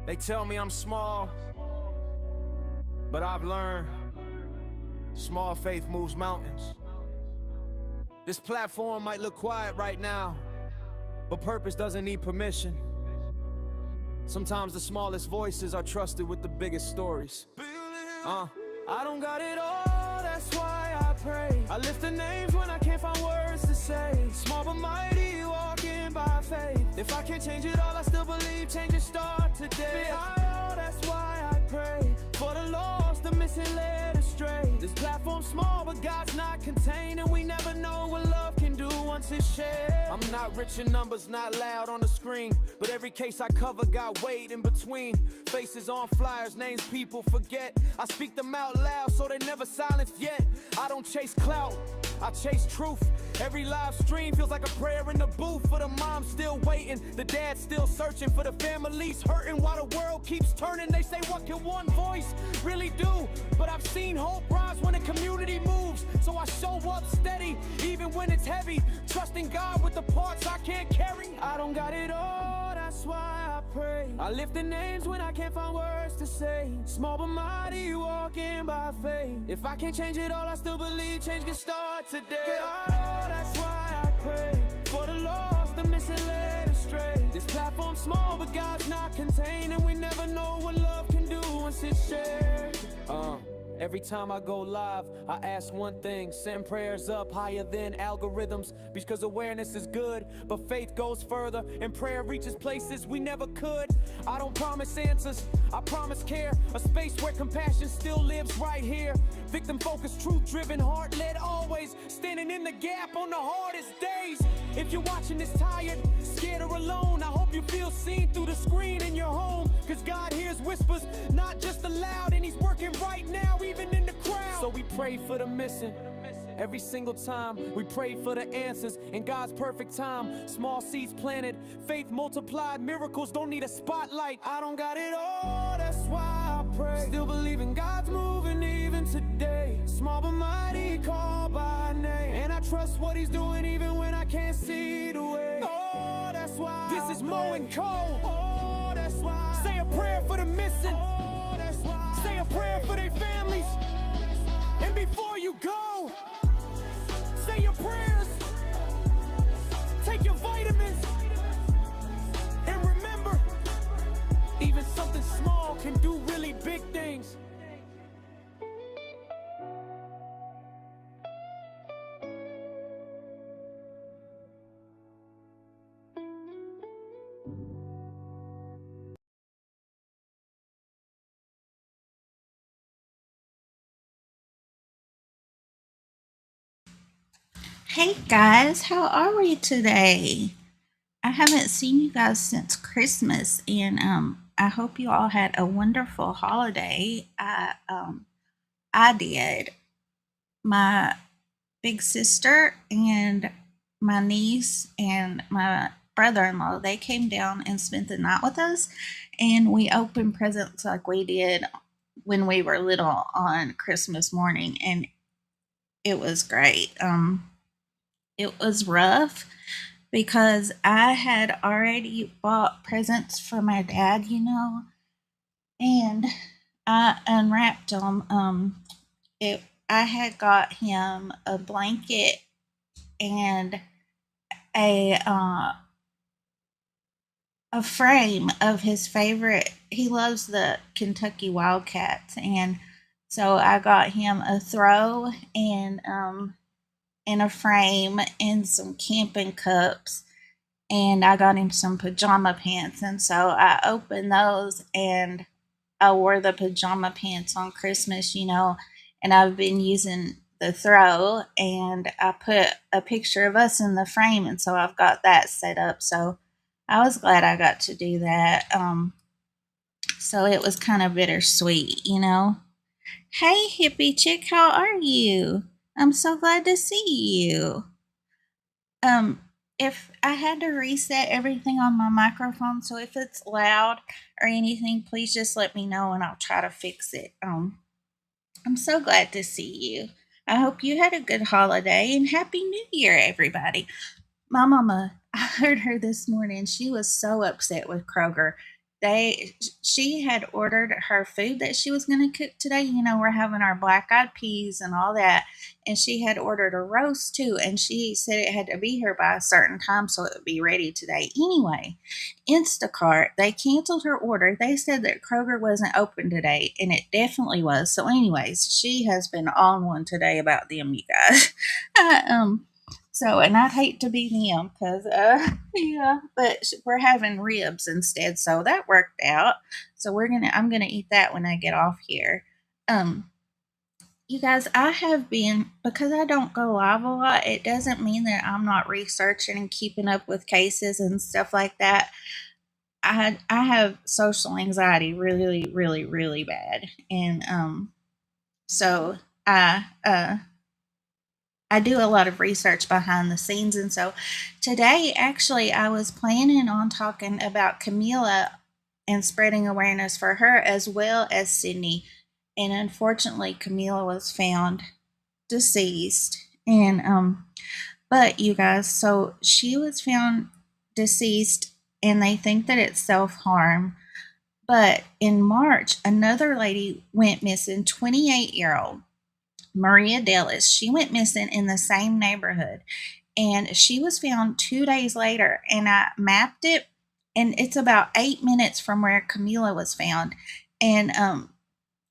They tell me I'm small, but I've learned small faith moves mountains. This platform might look quiet right now, but purpose doesn't need permission. Sometimes the smallest voices are trusted with the biggest stories. I don't got it all, that's why I pray. I lift the names when I can't find words to say. Small but mighty, walking by faith. If I can't change it all, I still believe change it start today. That's why I pray for the lost, the missing, led astray. This platform's small, but God's not contained, and we never know what love can do once it's shared. I'm not rich in numbers, not loud on the screen, but every case I cover got weight in between. Faces on flyers, names people forget. I speak them out loud so they never silenced yet. I don't chase clout, I chase truth. Every live stream feels like a prayer in the booth. For the mom still waiting, the dad still searching, for the families hurting while the world keeps turning. They say what can one voice really do? But I've seen hope rise when the community moves. So I show up steady, even when it's heavy, trusting God with the parts I can't carry. I don't got it all, that's why I pray. I lift the names when I can't find words to say. Small but mighty, walking by faith. If I can't change it all, I still believe change can start today. That's why I pray for the lost, the missing, led astray. This platform's small, but God's not contained, and we never know what love can do once it's shared. Every time I go live, I ask one thing: send prayers up higher than algorithms, because awareness is good, but faith goes further, and prayer reaches places we never could. I don't promise answers, I promise care, a space where compassion still lives right here. Victim-focused, truth-driven, heart-led, always standing in the gap on the hardest days. If you're watching this tired, scared or alone, I hope you feel seen through the screen in your home, cause God hears whispers, not just aloud, and he's working right now, even in the crowd. So we pray for the missing. Every single time we pray for the answers in God's perfect time. Small seeds planted, faith multiplied, miracles don't need a spotlight. I don't got it all, that's why I pray. Still believing God's moving even today. Small but mighty, called by name, and I trust what he's doing even when I can't see the way. Oh, that's why this is Mo and Cole. Oh, that's why. Say a prayer for the missing. Oh, that's why. Say a prayer for their families. And before you go, say your prayers, take your vitamins, and remember, even something small can do really big things. Hey guys, how are we today? I haven't seen you guys since Christmas, and I hope you all had a wonderful holiday. I did. My big sister and my niece and my brother-in-law, they came down and spent the night with us, and we opened presents like we did when we were little on Christmas morning, and it was great. It was rough because I had already bought presents for my dad, and I unwrapped them. I had got him a blanket and a uh, a frame of his favorite. He loves the Kentucky Wildcats, and so I got him a throw and a frame and some camping cups, and I got him some pajama pants. And so I opened those, and I wore the pajama pants on Christmas, and I've been using the throw, and I put a picture of us in the frame, and so I've got that set up. So I was glad I got to do that. So it was kind of bittersweet. Hey, hippie chick, how are you? I'm so glad to see you. Um, if I had to reset everything on my microphone, so if it's loud or anything, please just let me know and I'll try to fix it. I'm so glad to see you. I hope you had a good holiday and Happy New Year, everybody. My mama, I heard her this morning. She was so upset with Kroger. she had ordered her food that she was going to cook today. We're having our black eyed peas and all that, and she had ordered a roast too, and she said it had to be here by a certain time so it would be ready today. Anyway, Instacart, they canceled her order. They said that Kroger wasn't open today, and it definitely was. So anyways, she has been on one today about them, you guys. So, and I'd hate to be them because, yeah, but we're having ribs instead, so that worked out. So I'm gonna eat that when I get off here. Um, you guys, I have been, because I don't go live a lot, it doesn't mean that I'm not researching and keeping up with cases and stuff like that. I have social anxiety really, really, really bad, and so I do a lot of research behind the scenes. And so today, actually, I was planning on talking about Camila and spreading awareness for her as well as Sydney. And unfortunately, Camila was found deceased. And, but you guys, so she was found deceased and they think that it's self harm. But in March, another lady went missing, 28-year-old Maria Dallas. She went missing in the same neighborhood and she was found 2 days later. And I mapped it, and it's about 8 minutes from where Camila was found. And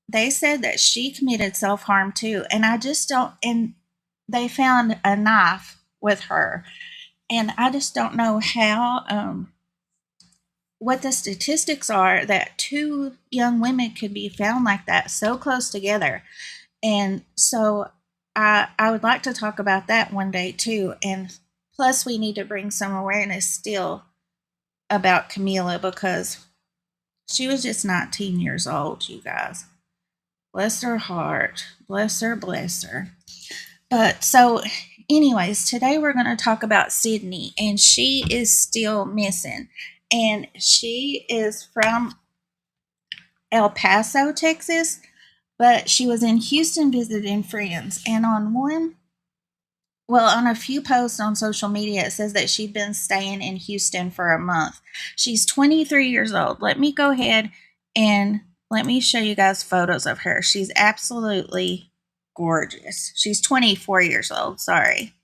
they said that she committed self harm too. And I just don't, and they found a knife with her. And I just don't know how, what the statistics are that two young women could be found like that so close together. And so I would like to talk about that one day too. And plus, we need to bring some awareness still about Camila because she was just 19 years old, you guys. Bless her heart. Bless her, bless her. But so, anyways, today we're going to talk about Sydney, and she is still missing. And she is from El Paso, Texas, but she was in Houston visiting friends. And on a few posts on social media, it says that she'd been staying in Houston for a month. She's 23 years old. Let me go ahead and let me show you guys photos of her. She's absolutely gorgeous. She's 24 years old. Sorry.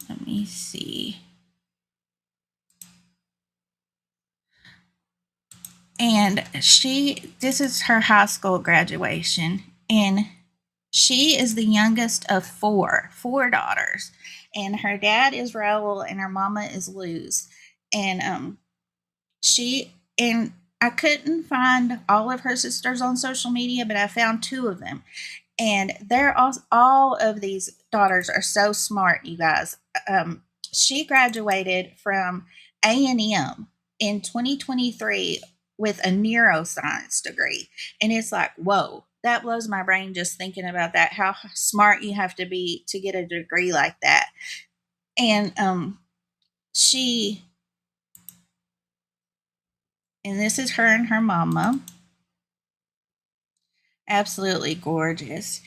Let me see. And this is her high school graduation, and she is the youngest of four daughters, and her dad is Raul and her mama is Luz. And I couldn't find all of her sisters on social media, but I found two of them, and they're all of these daughters are so smart, you guys. She graduated from A&M in 2023 with a neuroscience degree, and it's like, whoa, that blows my brain just thinking about that, how smart you have to be to get a degree like that. And she and this is her and her mama, absolutely gorgeous.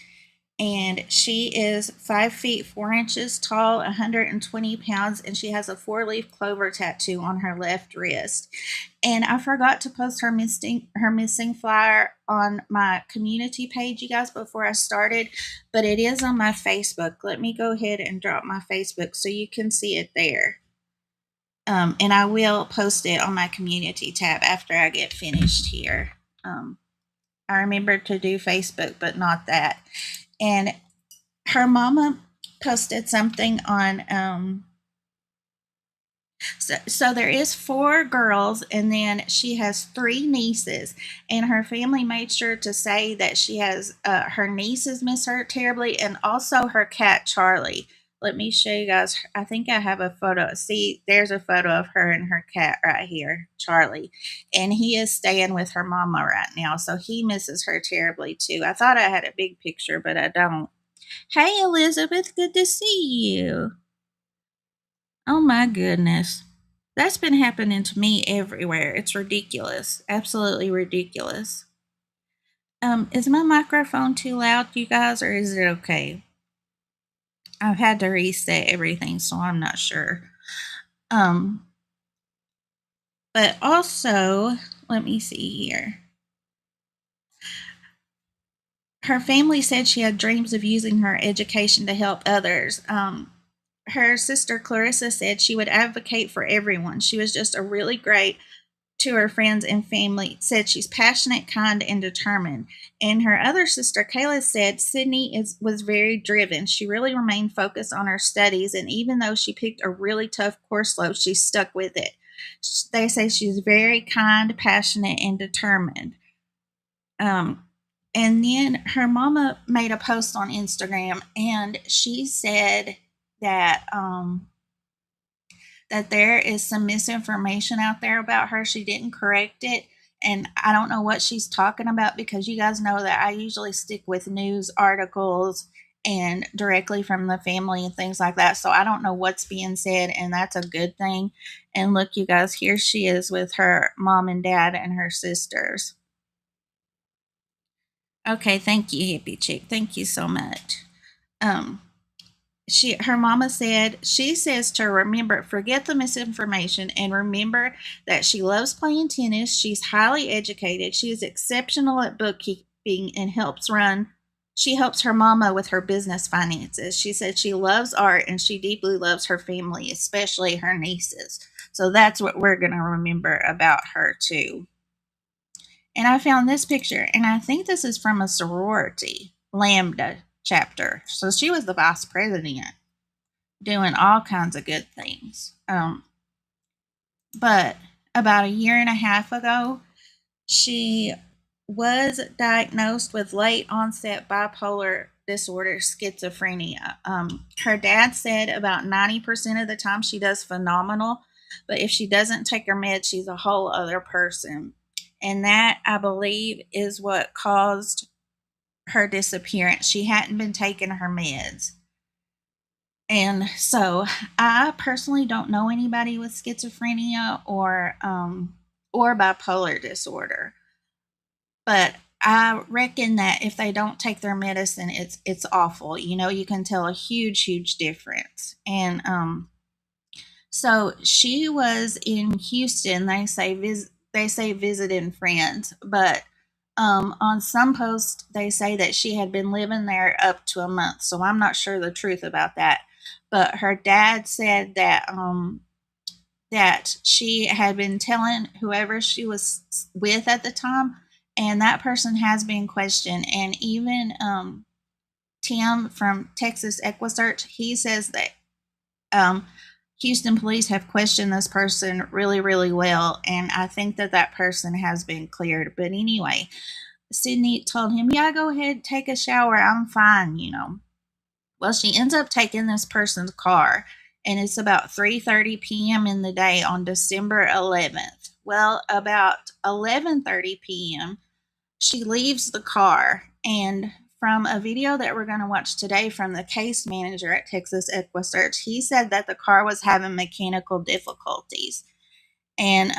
And she is 5 feet 4 inches tall, 120 pounds, and she has a 4-leaf clover tattoo on her left wrist. And I forgot to post her missing flyer on my community page, you guys, before I started, but it is on my Facebook. Let me go ahead and drop my Facebook so you can see it there. And I will post it on my community tab after I get finished here. I remembered to do Facebook, but not that. And her mama posted something on so there is 4 girls, and then she has 3 nieces, and her family made sure to say that she has her nieces miss her terribly, and also her cat Charlie. Let me show you guys. I think I have a photo. See, there's a photo of her and her cat right here, Charlie, and he is staying with her mama right now, so he misses her terribly too. I thought I had a big picture, but I don't. Hey, Elizabeth, good to see you. Oh my goodness. That's been happening to me everywhere. It's ridiculous. Absolutely ridiculous. Is my microphone too loud, you guys, or is it okay? I've had to reset everything, so I'm not sure. Um, but also, let me see here. Her family said she had dreams of using her education to help others. Her sister Clarissa said she would advocate for everyone. She was just a really great to her friends and family, said she's passionate, kind, and determined. And her other sister, Kayla, said Sydney was very driven. She really remained focused on her studies, and even though she picked a really tough course load, she stuck with it. They say she's very kind, passionate, and determined. Um, and then her mama made a post on Instagram, and she said that that there is some misinformation out there about her. She didn't correct it. And I don't know what she's talking about because you guys know that I usually stick with news articles and directly from the family and things like that. So I don't know what's being said, and that's a good thing. And look, you guys, here she is with her mom and dad and her sisters. Okay, thank you, hippie chick. Thank you so much. Um, her mama said she says to remember, forget the misinformation and remember that she loves playing tennis, she's highly educated, she is exceptional at bookkeeping and she helps her mama with her business finances. She said she loves art and she deeply loves her family, especially her nieces. So that's what we're going to remember about her too. And I found this picture, and I think this is from a sorority, Lambda chapter. So she was the vice president doing all kinds of good things. But about a year and a half ago, she was diagnosed with late onset bipolar disorder, schizophrenia. Her dad said about 90% of the time she does phenomenal, but if she doesn't take her meds, she's a whole other person. And that, I believe, is what caused her disappearance. She hadn't been taking her meds. And so I personally don't know anybody with schizophrenia or bipolar disorder. But I reckon that if they don't take their medicine, it's awful. You know, you can tell a huge difference. And so she was in Houston. They say visiting friends, but on some posts they say that she had been living there up to a month. So I'm not sure the truth about that. But her dad said that she had been telling whoever she was with at the time, and that person has been questioned. And even Tim from Texas EquuSearch, he says that um, Houston police have questioned this person really well, and I think that that person has been cleared. But anyway, Sydney told him, "Yeah, go ahead, take a shower. I'm fine, you know." Well, she ends up taking this person's car, and it's about 3:30 p.m. in the day on December 11th. Well, about 11:30 p.m., she leaves the car, and from a video that we're going to watch today from the case manager at Texas EquuSearch, he said that the car was having mechanical difficulties. And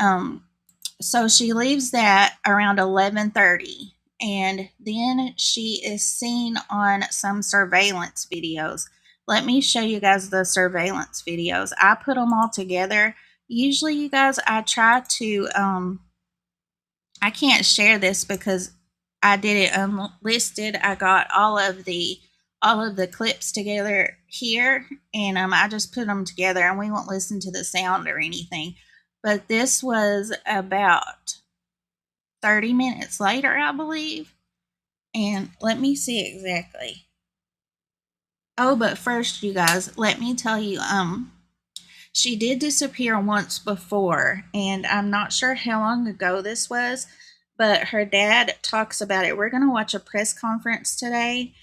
so she leaves that around 11:30, and then she is seen on some surveillance videos. Let me show you guys the surveillance videos. I put them all together. Usually, you guys, I try to I can't share this because I did it unlisted. I got all of the clips together here, and I just put them together, and we won't listen to the sound or anything. But this was about 30 minutes later, I believe. And let me see exactly. Oh, but first, you guys, let me tell you, she did disappear once before, and I'm not sure how long ago this was, but her dad talks about it. We're going to watch a press conference today,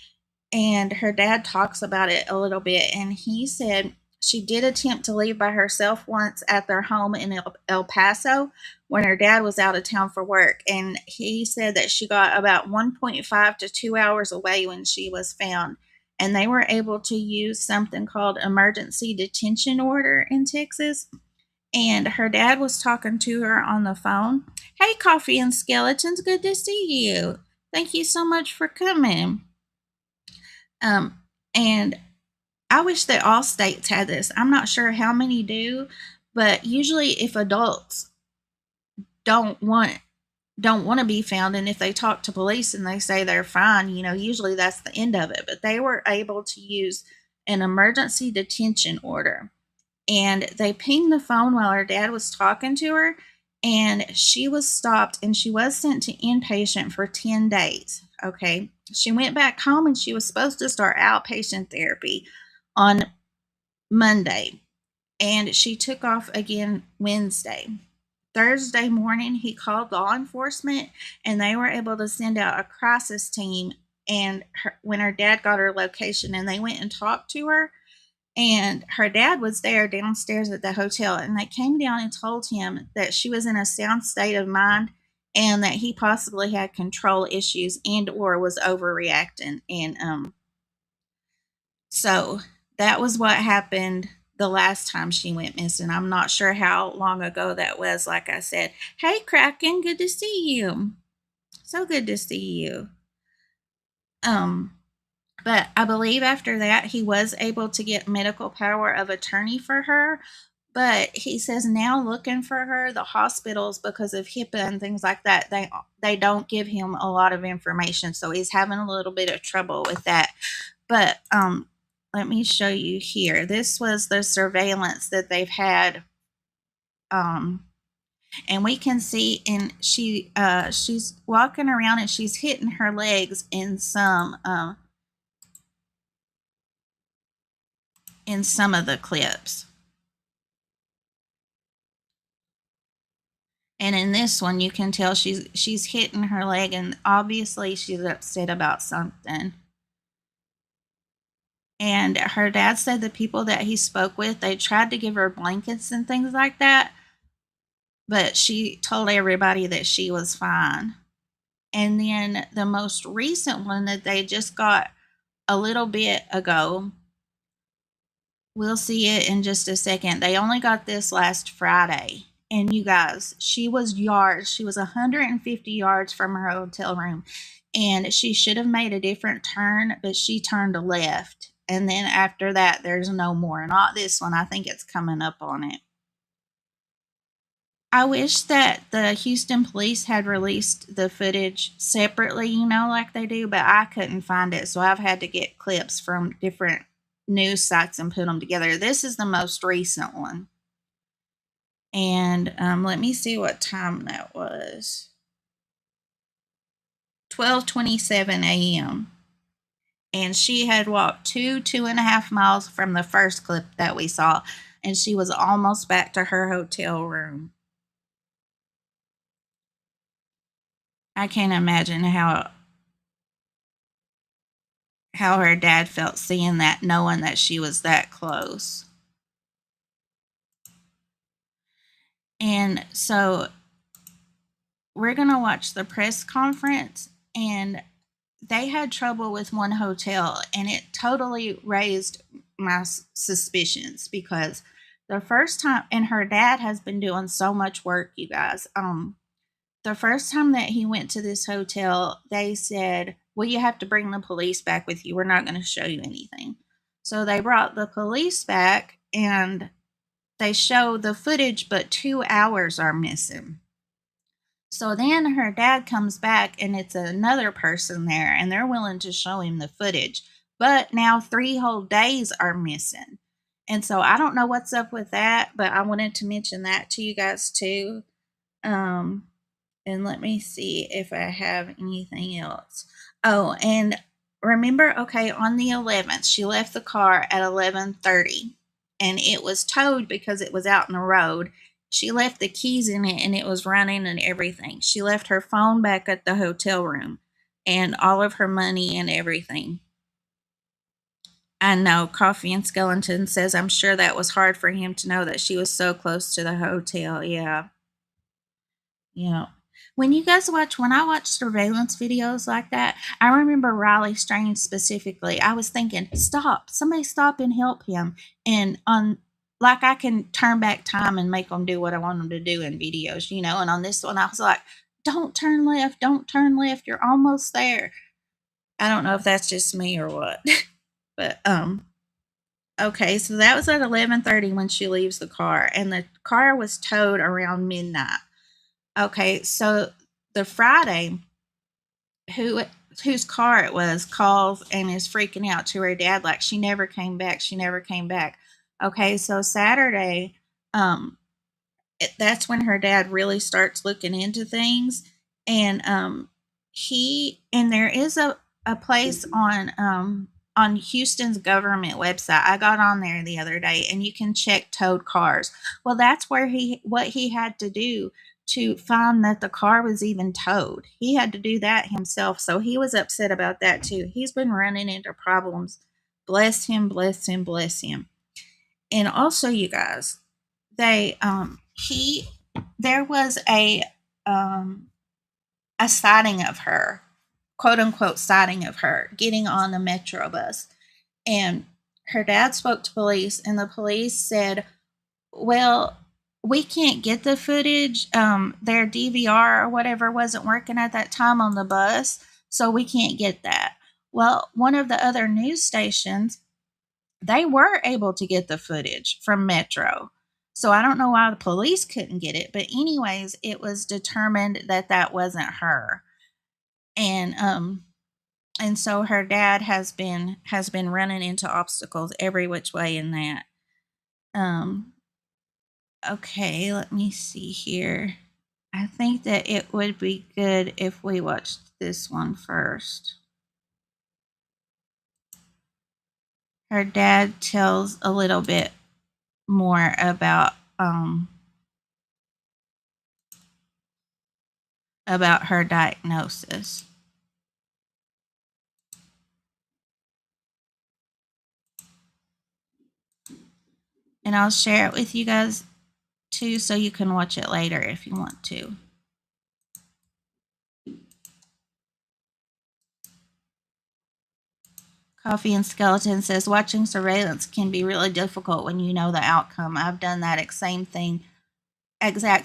and her dad talks about it a little bit. And he said she did attempt to leave by herself once at their home in El Paso when her dad was out of town for work. And he said that she got about 1.5 to 2 hours away when she was found, and they were able to use something called emergency detention order in Texas. And her dad was talking to her on the phone. "Hey, Coffee and Skeletons, good to see you. Thank you so much for coming." And I wish that all states had this. I'm not sure how many do, But usually if adults don't want don't want to be found, and if they talk to police and they say they're fine, usually that's the end of it. But they were able to use an emergency detention order, and they pinged the phone while her dad was talking to her, and she was stopped and she was sent to inpatient for 10 days. Okay, she went back home and she was supposed to start outpatient therapy on Monday, and she took off again Wednesday. Thursday morning, he called law enforcement and they were able to send out a crisis team. And when her dad got her location, and they went and talked to her, and her dad was there downstairs at the hotel, and they came down and told him that she was in a sound state of mind and that he possibly had control issues and or was overreacting. And so that was what happened the last time she went missing. I'm not sure how long ago that was. Like I said, hey, Kraken, good to see you. So good to see you. But I believe after that, he was able to get medical power of attorney for her. But he says now looking for her, the hospitals, because of HIPAA and things like that, they don't give him a lot of information. So he's having a little bit of trouble with that. But let me show you here. This was the surveillance that they've had. And we can see, and she's walking around and she's hitting her legs in some of the clips. And in this one, you can tell she's hitting her leg, and obviously she's upset about something. And her dad said the people that he spoke with, they tried to give her blankets and things like that, but she told everybody that she was fine. And then the most recent one that they just got a little bit ago, we'll see it in just a second. They only got this last Friday. And you guys, she was 150 yards from her hotel room. And she should have made a different turn, but she turned left. And then after that, there's no more. Not this one. I think it's coming up on it. I wish that the Houston police had released the footage separately, like they do, but I couldn't find it. So I've had to get clips from different news sites and put them together. This is the most recent one. And let me see what time that was. 12:27 a.m. And she had walked 2.5 miles from the first clip that we saw, and she was almost back to her hotel room. I can't imagine how her dad felt seeing that, knowing that she was that close. And so we're going to watch the press conference, and they had trouble with one hotel, and it totally raised my suspicions, because the first time, and her dad has been doing so much work, you guys. The first time that he went to this hotel, they said, well, you have to bring the police back with you. We're not going to show you anything. So they brought the police back, and they show the footage, but 2 hours are missing. So then her dad comes back, and it's another person there, and they're willing to show him the footage. But now 3 whole days are missing. And so I don't know what's up with that, but I wanted to mention that to you guys too. And let me see if I have anything else. Oh, and remember, okay, on the 11th, she left the car at 11:30, and it was towed because it was out in the road. She left the keys in it, and it was running and everything. She left her phone back at the hotel room and all of her money and everything. I know, Coffee and Skeleton says, I'm sure that was hard for him to know that she was so close to the hotel. Yeah. Yeah. When I watch surveillance videos like that, I remember Riley Strange specifically. I was thinking, somebody stop and help him. And like I can turn back time and make them do what I want them to do in videos, And on this one, I was like, don't turn left, you're almost there. I don't know if that's just me or what, but Okay, so that was at 11:30 when she leaves the car, and the car was towed around midnight. Okay, so the Friday, who whose car it was calls and is freaking out to her dad like she never came back. She never came back. Okay, so Saturday, um, that's when her dad really starts looking into things, and there is a place on Houston's government website. I got on there the other day, and you can check towed cars. Well, that's where what he had to do to find that the car was even towed. He had to do that himself, so he was upset about that too. He's been running into problems. Bless him, bless him, bless him. And also, you guys, they he there was a sighting of her, quote unquote sighting of her getting on the metro bus, and her dad spoke to police, and the police said, well, we can't get the footage. Their DVR or whatever wasn't working at that time on the bus, so we can't get that. Well, one of the other news stations, they were able to get the footage from Metro. So I don't know why the police couldn't get it, but anyways, it was determined that that wasn't her. And and so her dad has been running into obstacles every which way in that. Um okay, let me see here. I think that it would be good if we watched this one first. Her dad tells a little bit more about her diagnosis. And I'll share it with you guys too, so you can watch it later if you want to. Coffee and Skeleton says watching surveillance can be really difficult when you know the outcome. I've done that exact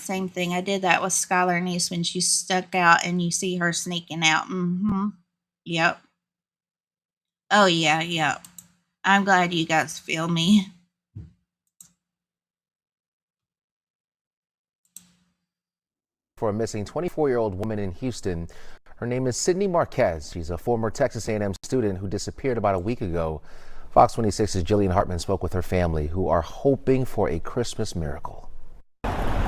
same thing. I did that with Skylar Niece when she stuck out and you see her sneaking out. Yep. Oh yeah, yeah. I'm glad you guys feel me. For a missing 24-year-old woman in Houston. Her name is Sydney Marquez. She's a former Texas A&M student who disappeared about a week ago. Fox 26's Jillian Hartman spoke with her family, who are hoping for a Christmas miracle.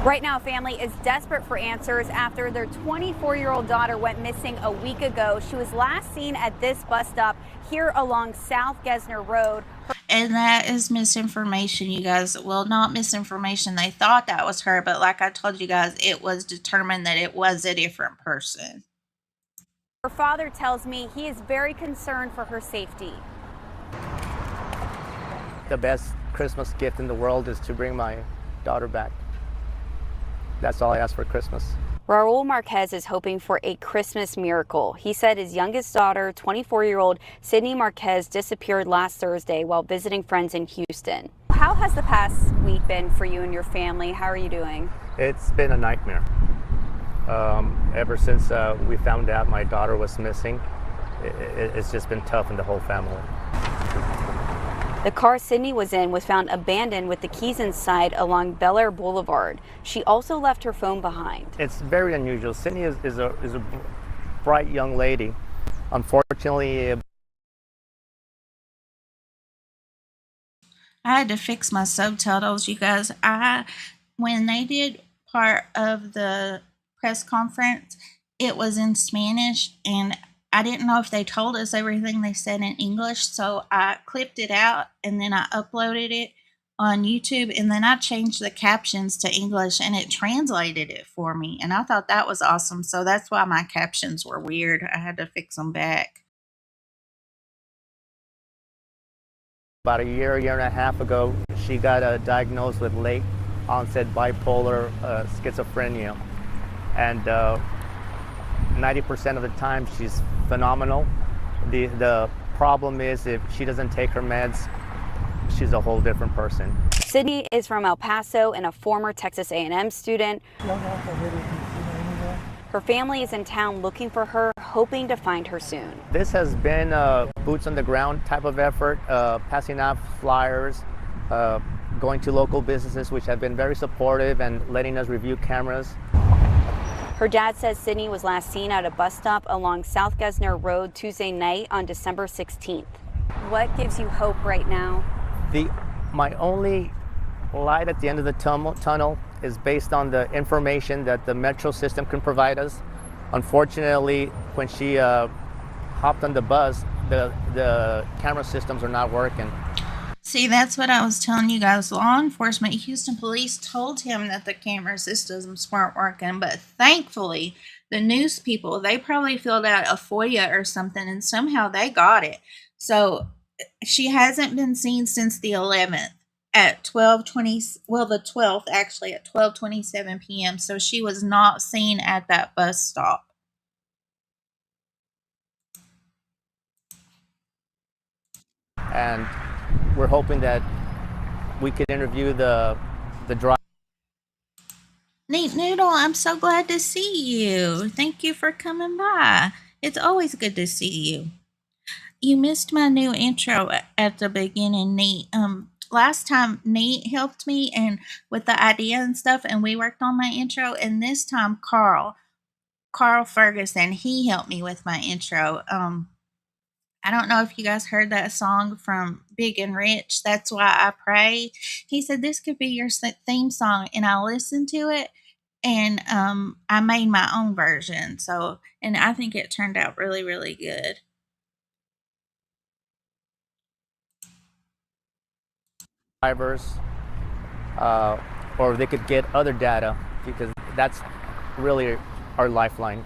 Right now, family is desperate for answers after their 24-year-old daughter went missing a week ago. She was last seen at this bus stop here along South Gesner Road. And that is misinformation, you guys. Well, not misinformation. They thought that was her, but like I told you guys, it was determined that it was a different person. Her father tells me he is very concerned for her safety. The best Christmas gift in the world is to bring my daughter back. That's all I ask for Christmas. Raul Marquez is hoping for a Christmas miracle. He said his youngest daughter, 24-year-old Sydney Marquez, disappeared last Thursday while visiting friends in Houston. How has the past week been for you and your family? How are you doing? It's been a nightmare. Ever since we found out my daughter was missing, it's just been tough in the whole family. The car Sydney was in was found abandoned with the keys inside along Bel Air Boulevard. She also left her phone behind. It's very unusual. Sydney is a bright young lady. Unfortunately, I had to fix my subtitles, you guys. When they did part of the press conference, it was in Spanish, and I didn't know if they told us everything they said in English, so I clipped it out and then I uploaded it on YouTube, and then I changed the captions to English and it translated it for me, and I thought that was awesome. So that's why my captions were weird. I had to fix them back. about a year and a half ago, she got diagnosed with late onset bipolar schizophrenia. And 90% of the time she's phenomenal. The problem is if she doesn't take her meds, she's a whole different person. Sydney is from El Paso and a former Texas A&M student. Her family is in town looking for her, hoping to find her soon. This has been a boots on the ground type of effort, passing out flyers, going to local businesses which have been very supportive and letting us review cameras. Her dad says Sydney was last seen at a bus stop along South Gesner Road Tuesday night on December 16th. What gives you hope right now? My only light at the end of the tunnel is based on the information that the metro system can provide us. Unfortunately, when she hopped on the bus, the camera systems are not working. See, that's what I was telling you guys. Law enforcement, Houston police told him that the camera systems weren't working, but thankfully, the news people, they probably filled out a FOIA or something, and somehow they got it. So she hasn't been seen since the 11th at 12:20. Well, the 12th actually at 12:27 p.m. So she was not seen at that bus stop. And we're hoping that we could interview the driver. Neat Noodle, I'm so glad to see you. Thank you for coming by. It's always good to see you. You missed my new intro at the beginning, Neat. Last time Neat helped me and with the idea and stuff, and we worked on my intro. And this time Carl Ferguson, he helped me with my intro. I don't know if you guys heard that song from Big and Rich, That's Why I Pray. He said this could be your theme song, and I listened to it, and I made my own version. So, and I think it turned out really, really good. Drivers, or they could get other data, because that's really our lifeline.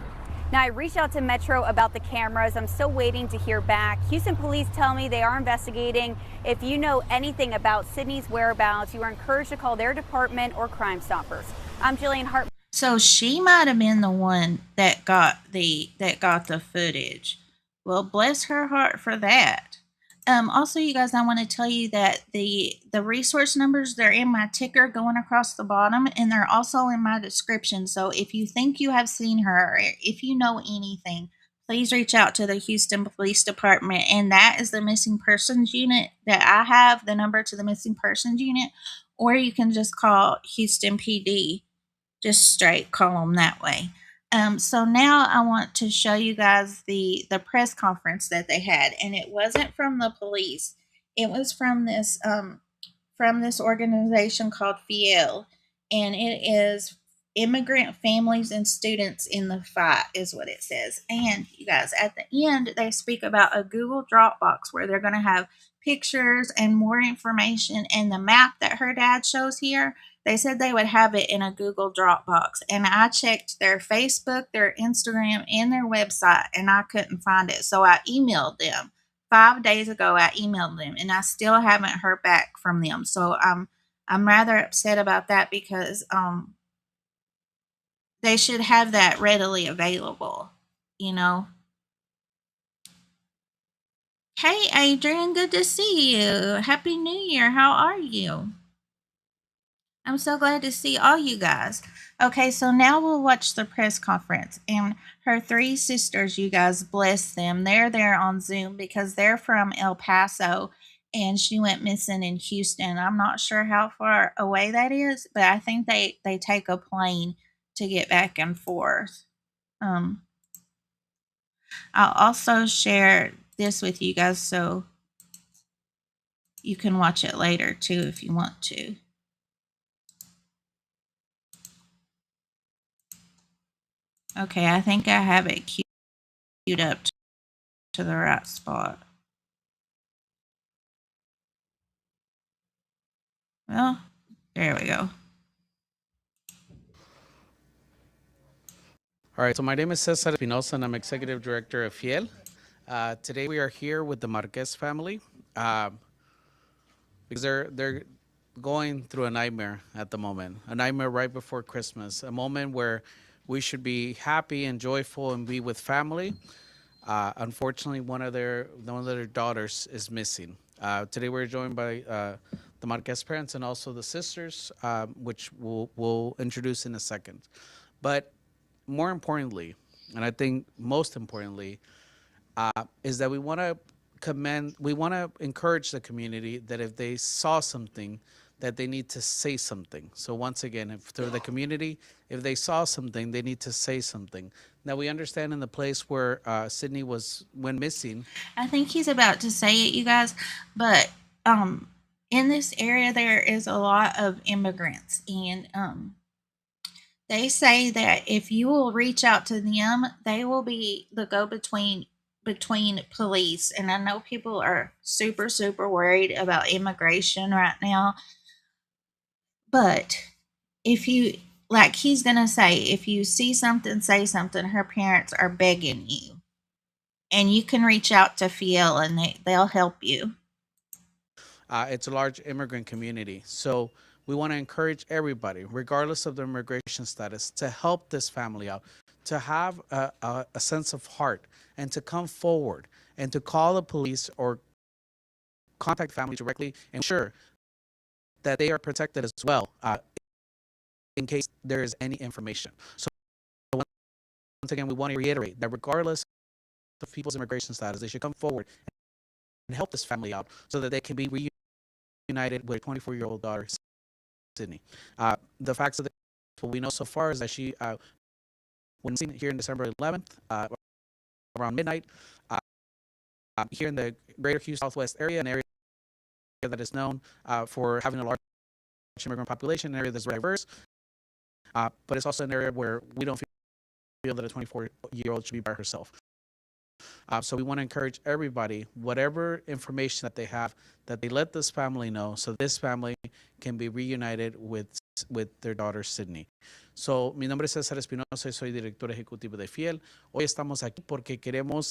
Now, I reached out to Metro about the cameras. I'm still waiting to hear back. Houston police tell me they are investigating. If you know anything about Sydney's whereabouts, you are encouraged to call their department or Crime Stoppers. I'm Jillian Hartman. So she might have been the one that got the footage. Well, bless her heart for that. Also, you guys, I want to tell you that the resource numbers, they're in my ticker going across the bottom, and they're also in my description. So if you think you have seen her, or if you know anything, please reach out to the Houston Police Department, and that is the missing persons unit that I have, the number to the missing persons unit, or you can just call Houston PD. Just straight call them that way. So now I want to show you guys the press conference that they had, and it wasn't from the police. It was from this organization called FIEL, and it is Immigrant Families and Students in the Fight, is what it says. And you guys, at the end, they speak about a Google Dropbox where they're going to have pictures and more information, and the map that her dad shows here. They said they would have it in a Google Dropbox, and I checked their Facebook, their Instagram, and their website, and I couldn't find it. So I emailed them. 5 days ago, I emailed them, and I still haven't heard back from them. So I'm rather upset about that, because they should have that readily available, you know. Hey, Adrian, good to see you. Happy New Year. How are you? I'm so glad to see all you guys. Okay, so now we'll watch the press conference. And her 3 sisters, you guys, bless them. They're there on Zoom because they're from El Paso, and she went missing in Houston. I'm not sure how far away that is, but I think they take a plane to get back and forth. I'll also share this with you guys so you can watch it later too if you want to. Okay, I think I have it queued up to the right spot. Well, there we go. All right, so my name is Cesar Espinosa, and I'm Executive Director of FIEL. Today we are here with the Marquez family because they're going through a nightmare at the moment, a nightmare right before Christmas, a moment where we should be happy and joyful and be with family. Unfortunately, one of their daughters is missing. Today we're joined by the Marquez parents and also the sisters, which we'll introduce in a second. But more importantly, and I think most importantly, is that we want to encourage the community that if they saw something, that they need to say something. So once again, if through the community, if they saw something, they need to say something. Now we understand in the place where Sydney went missing. I think he's about to say it, you guys, but um, in this area there is a lot of immigrants, and they say that if you will reach out to them, they will be the go between police. And I know people are super worried about immigration right now, but if you, like he's gonna say, if you see something, say something. Her parents are begging you, and you can reach out to Fiel, and they'll help you. It's a large immigrant community. So we want to encourage everybody, regardless of their immigration status, to help this family out, to have a sense of heart, and to come forward and to call the police or contact family directly and ensure that they are protected as well in case there is any information. So once again, we want to reiterate that regardless of people's immigration status, they should come forward and help this family out so that they can be reunited with a 24-year-old daughter, Sydney. The facts of what we know so far is that she was seen here in December 11th around midnight here in the greater Houston Southwest area, an area that is known for having a large immigrant population, an area that's diverse, but it's also an area where we don't feel that a 24-year-old should be by herself. So we want to encourage everybody, whatever information that they have, that they let this family know so this family can be reunited with their daughter Sydney. So, mi nombre es César Espinosa y soy director ejecutivo de Fiel. Hoy estamos aquí porque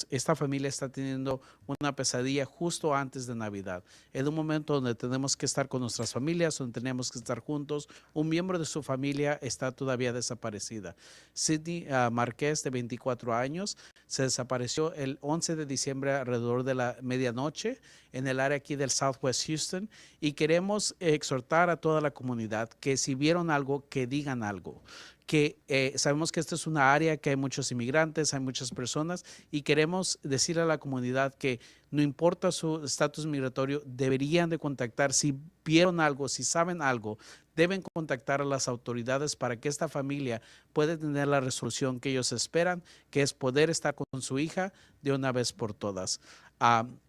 esta familia está teniendo una pesadilla justo antes de Navidad. Es un momento donde tenemos que estar con nuestras familias, donde tenemos que estar juntos. Un miembro de su familia está todavía desaparecida. Sydney Marquez, de 24 años, se desapareció el 11 de diciembre alrededor de la medianoche en el área aquí del Southwest Houston, y queremos exhortar a toda la comunidad que si vieron algo, que digan algo. Que sabemos que esta es una área que hay muchos inmigrantes, hay muchas personas, y queremos decirle a la comunidad que no importa su estatus migratorio, deberían de contactar si vieron algo, si saben algo, deben contactar a las autoridades para que esta familia pueda tener la resolución que ellos esperan, que es poder estar con su hija de una vez por todas.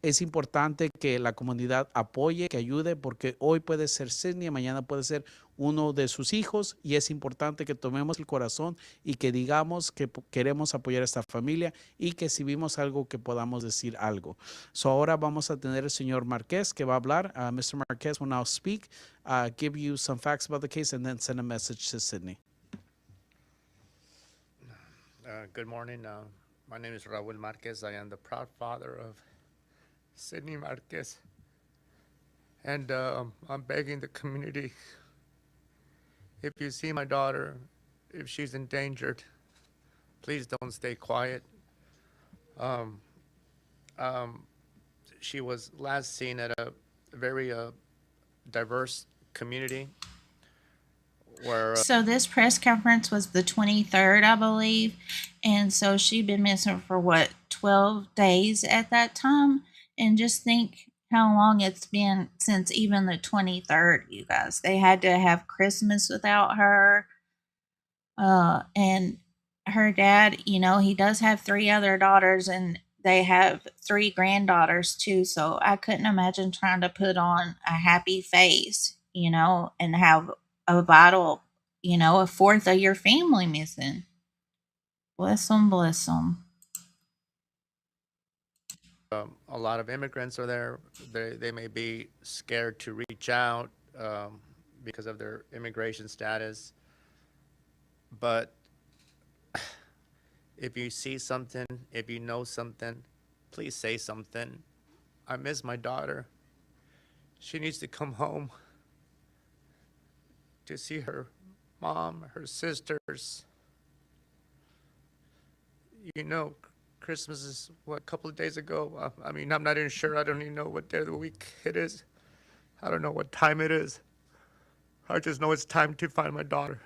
Es importante que la comunidad apoye, que ayude, porque hoy puede ser Sydney, mañana puede ser uno de sus hijos, y es importante que tomemos el corazón y que digamos que queremos apoyar a esta familia, y que si vimos algo, que podamos decir algo. So ahora vamos a tener el señor Marquez que va a hablar. Mr. Marquez will now speak, give you some facts about the case, and then send a message to Sydney. Good morning. My name is Raul Marquez. I am the proud father of Sydney Marquez. And I'm begging the community, if you see my daughter, if she's endangered, please don't stay quiet. She was last seen at a very diverse community where So this press conference was the 23rd, I believe. And so she'd been missing for what, 12 days at that time? And just think how long it's been since even the 23rd, you guys. They had to have Christmas without her. And her dad, he does have three other daughters, and they have three granddaughters too. So I couldn't imagine trying to put on a happy face, and have a vital, a fourth of your family missing. Bless them, bless them. a lot of immigrants are there. They may be scared to reach out because of their immigration status. But if you see something, if you know something, please say something. I miss my daughter. She needs to come home to see her mom, her sisters. Christmas is, what, a couple of days ago? I mean, I'm not even sure. I don't even know what day of the week it is. I don't know what time it is. I just know it's time to find my daughter.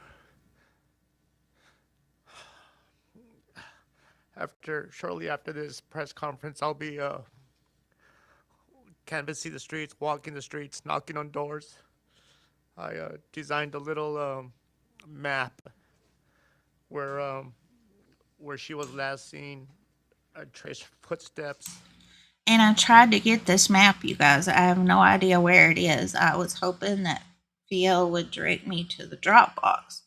shortly after this press conference, I'll be canvassing the streets, walking the streets, knocking on doors. I designed a little map where where she was last seen. I traced footsteps. And I tried to get this map, you guys. I have no idea where it is. I was hoping that Fiel would direct me to the Dropbox.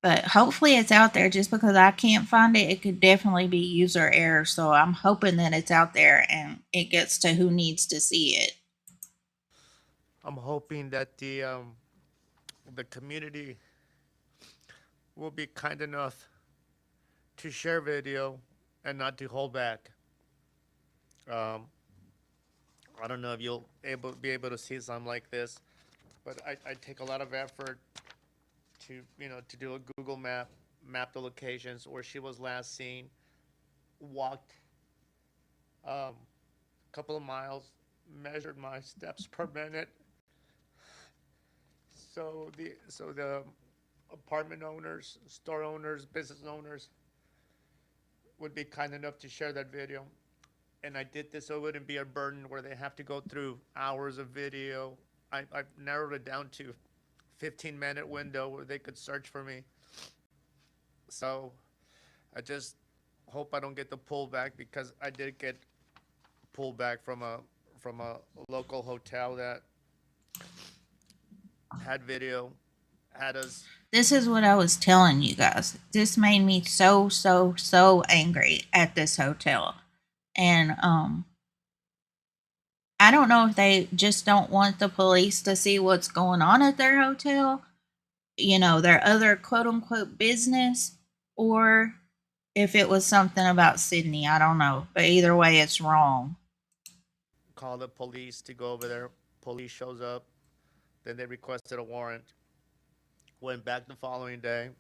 But hopefully it's out there. Just because I can't find it, it could definitely be user error. So I'm hoping that it's out there and it gets to who needs to see it. I'm hoping that the community will be kind enough to share video and not to hold back. Um, I don't know if you'll be able to see something like this, but I take a lot of effort to to do a Google map the locations where she was last seen, walked a couple of miles, measured my steps per minute. So the apartment owners, store owners, business owners would be kind enough to share that video. And I did this so it wouldn't be a burden where they have to go through hours of video. I've narrowed it down to 15-minute window where they could search for me. So I just hope I don't get the pullback, because I did get pullback from a local hotel that had video, had us. This is what I was telling you guys. This made me so angry at this hotel. And I don't know if they just don't want the police to see what's going on at their hotel, their other quote unquote business, or if it was something about Sydney. I don't know. But either way, it's wrong. Call the police to go over there. Police shows up. Then they requested a warrant. Went back the following day.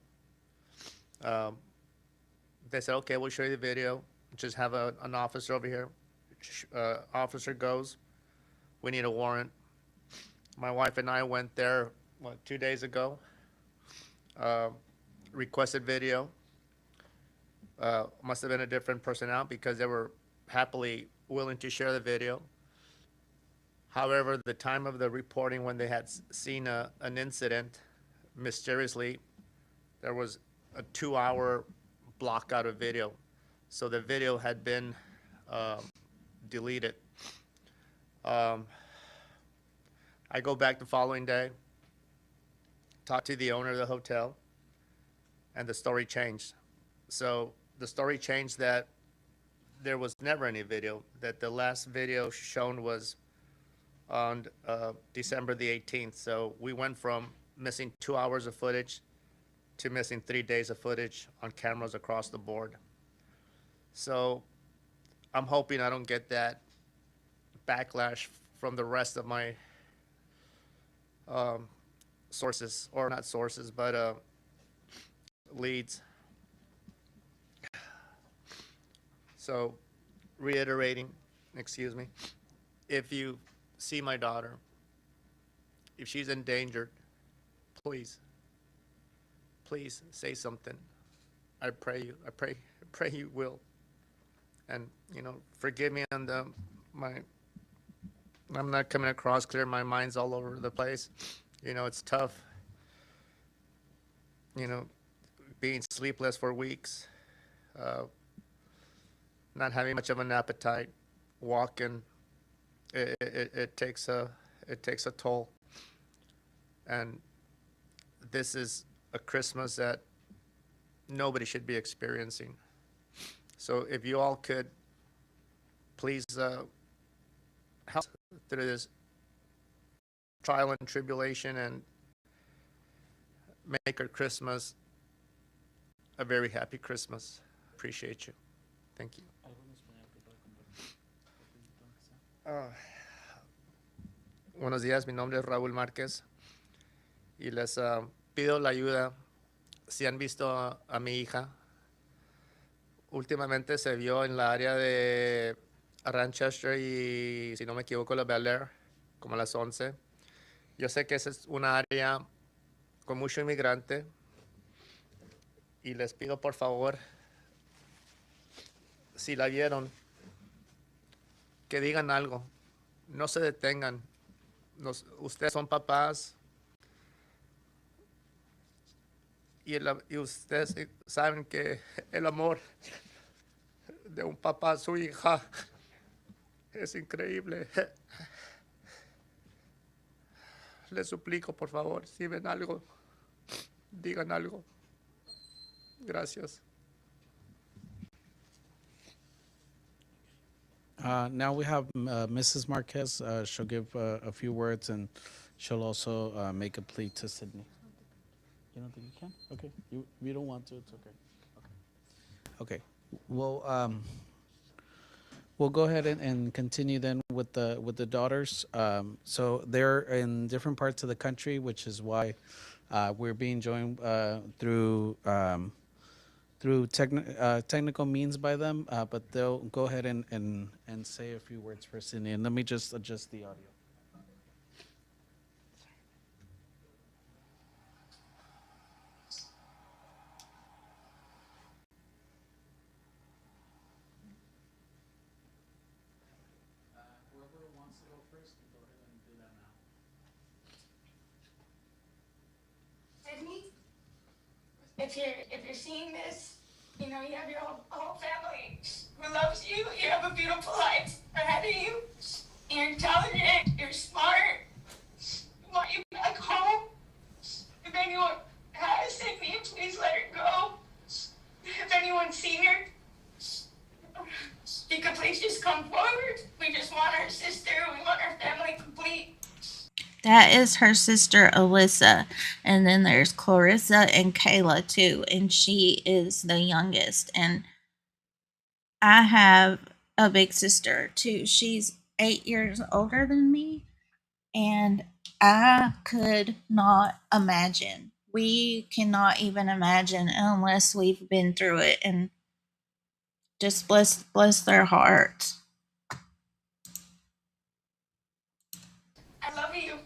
They said, okay, we'll show you the video. Just have an officer over here. Officer goes, we need a warrant. My wife and I went there, 2 days ago. Requested video. Must have been a different personnel, because they were happily willing to share the video. However, the time of the reporting, when they had seen an incident, mysteriously, there was a 2-hour block out of video. So the video had been deleted. I go back the following day, talk to the owner of the hotel, and the story changed. So the story changed that there was never any video, that the last video shown was on December the 18th. So we went from missing 2 hours of footage to missing 3 days of footage on cameras across the board. So I'm hoping I don't get that backlash from the rest of my sources, or not sources, but leads. So reiterating, excuse me, if you see my daughter, if she's endangered, please say something. I pray you will. And forgive me on I'm not coming across clear. My mind's all over the place. It's tough. Being sleepless for weeks, not having much of an appetite, walking. It takes a toll. And this is a Christmas that nobody should be experiencing. So if you all could please help through this trial and tribulation, and make our Christmas a very happy Christmas. Appreciate you. Thank you. Buenos días, mi nombre es Raúl Márquez y les pido la ayuda. Si han visto a mi hija, últimamente se vio en la área de Ranchester y, si no me equivoco, la Bel Air, como a las 11. Yo sé que esa es una área con mucho inmigrante y les pido por favor si la vieron, que digan algo. No se detengan. Ustedes son papás y ustedes saben que el amor de un papá a su hija es increíble. Les suplico, por favor, si ven algo, digan algo. Gracias. Now we have Mrs. Marquez. She'll give a few words and she'll also make a plea to Sydney. You don't think you can? Okay. You don't want to? It's okay. Okay. We'll go ahead and continue then with the daughters. So they're in different parts of the country, which is why we're being joined through technical means by them. But they'll go ahead and say a few words for Sydney. And let me just adjust the audio. Whoever wants to go first, go ahead and do that now. Sydney, if you're seeing this, you know you have your whole family who loves you. You have a beautiful life ahead of you. You're intelligent. You're smart. We want you back home. If anyone has Sydney, please let her go. If anyone's seen her, you could please just come forward. We just want our sister. We want our family complete. That is her sister Alyssa. And then there's Clarissa and Kayla too. And she is the youngest. And I have a big sister too. She's 8 years older than me. And I could not imagine. We cannot even imagine unless we've been through it. And just bless their hearts. I love you.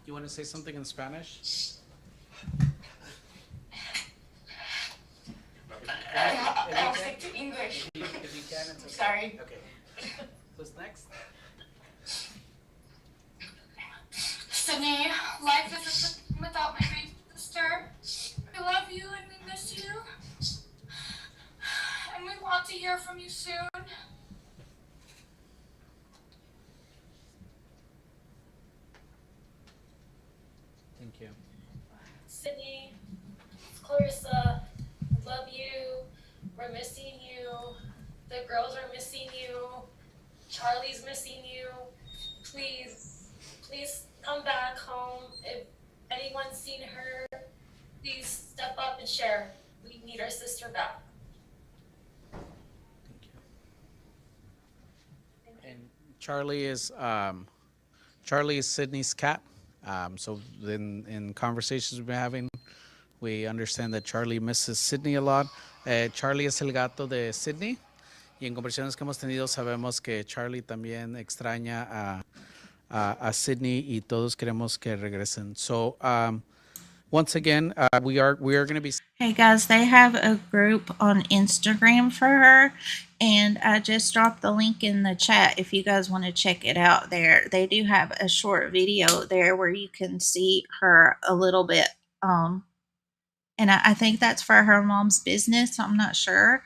You want to say something in Spanish? I'll stick to English. If you can, it's okay. Sorry. Okay. Who's next? Sydney, life isn't without my big sister. We love you and we miss you. And we want to hear from you soon. Thank you. Sydney, it's Clarissa, I love you. We're missing you. The girls are missing you. Charlie's missing you. Please come back home. If anyone's seen her, please step up and share. We need our sister back. Thank you. And Charlie is Sydney's cat. So in conversations we've been having, we understand that Charlie misses Sydney a lot. Charlie es el gato de Sydney. Y en conversaciones que hemos tenido sabemos que Charlie también extraña a Sydney y todos queremos que regresen. So once again, we are going to be. Hey guys, they have a group on Instagram for her, and I just dropped the link in the chat if you guys want to check it out there. They do have a short video there where you can see her a little bit. And I think that's for her mom's business. I'm not sure.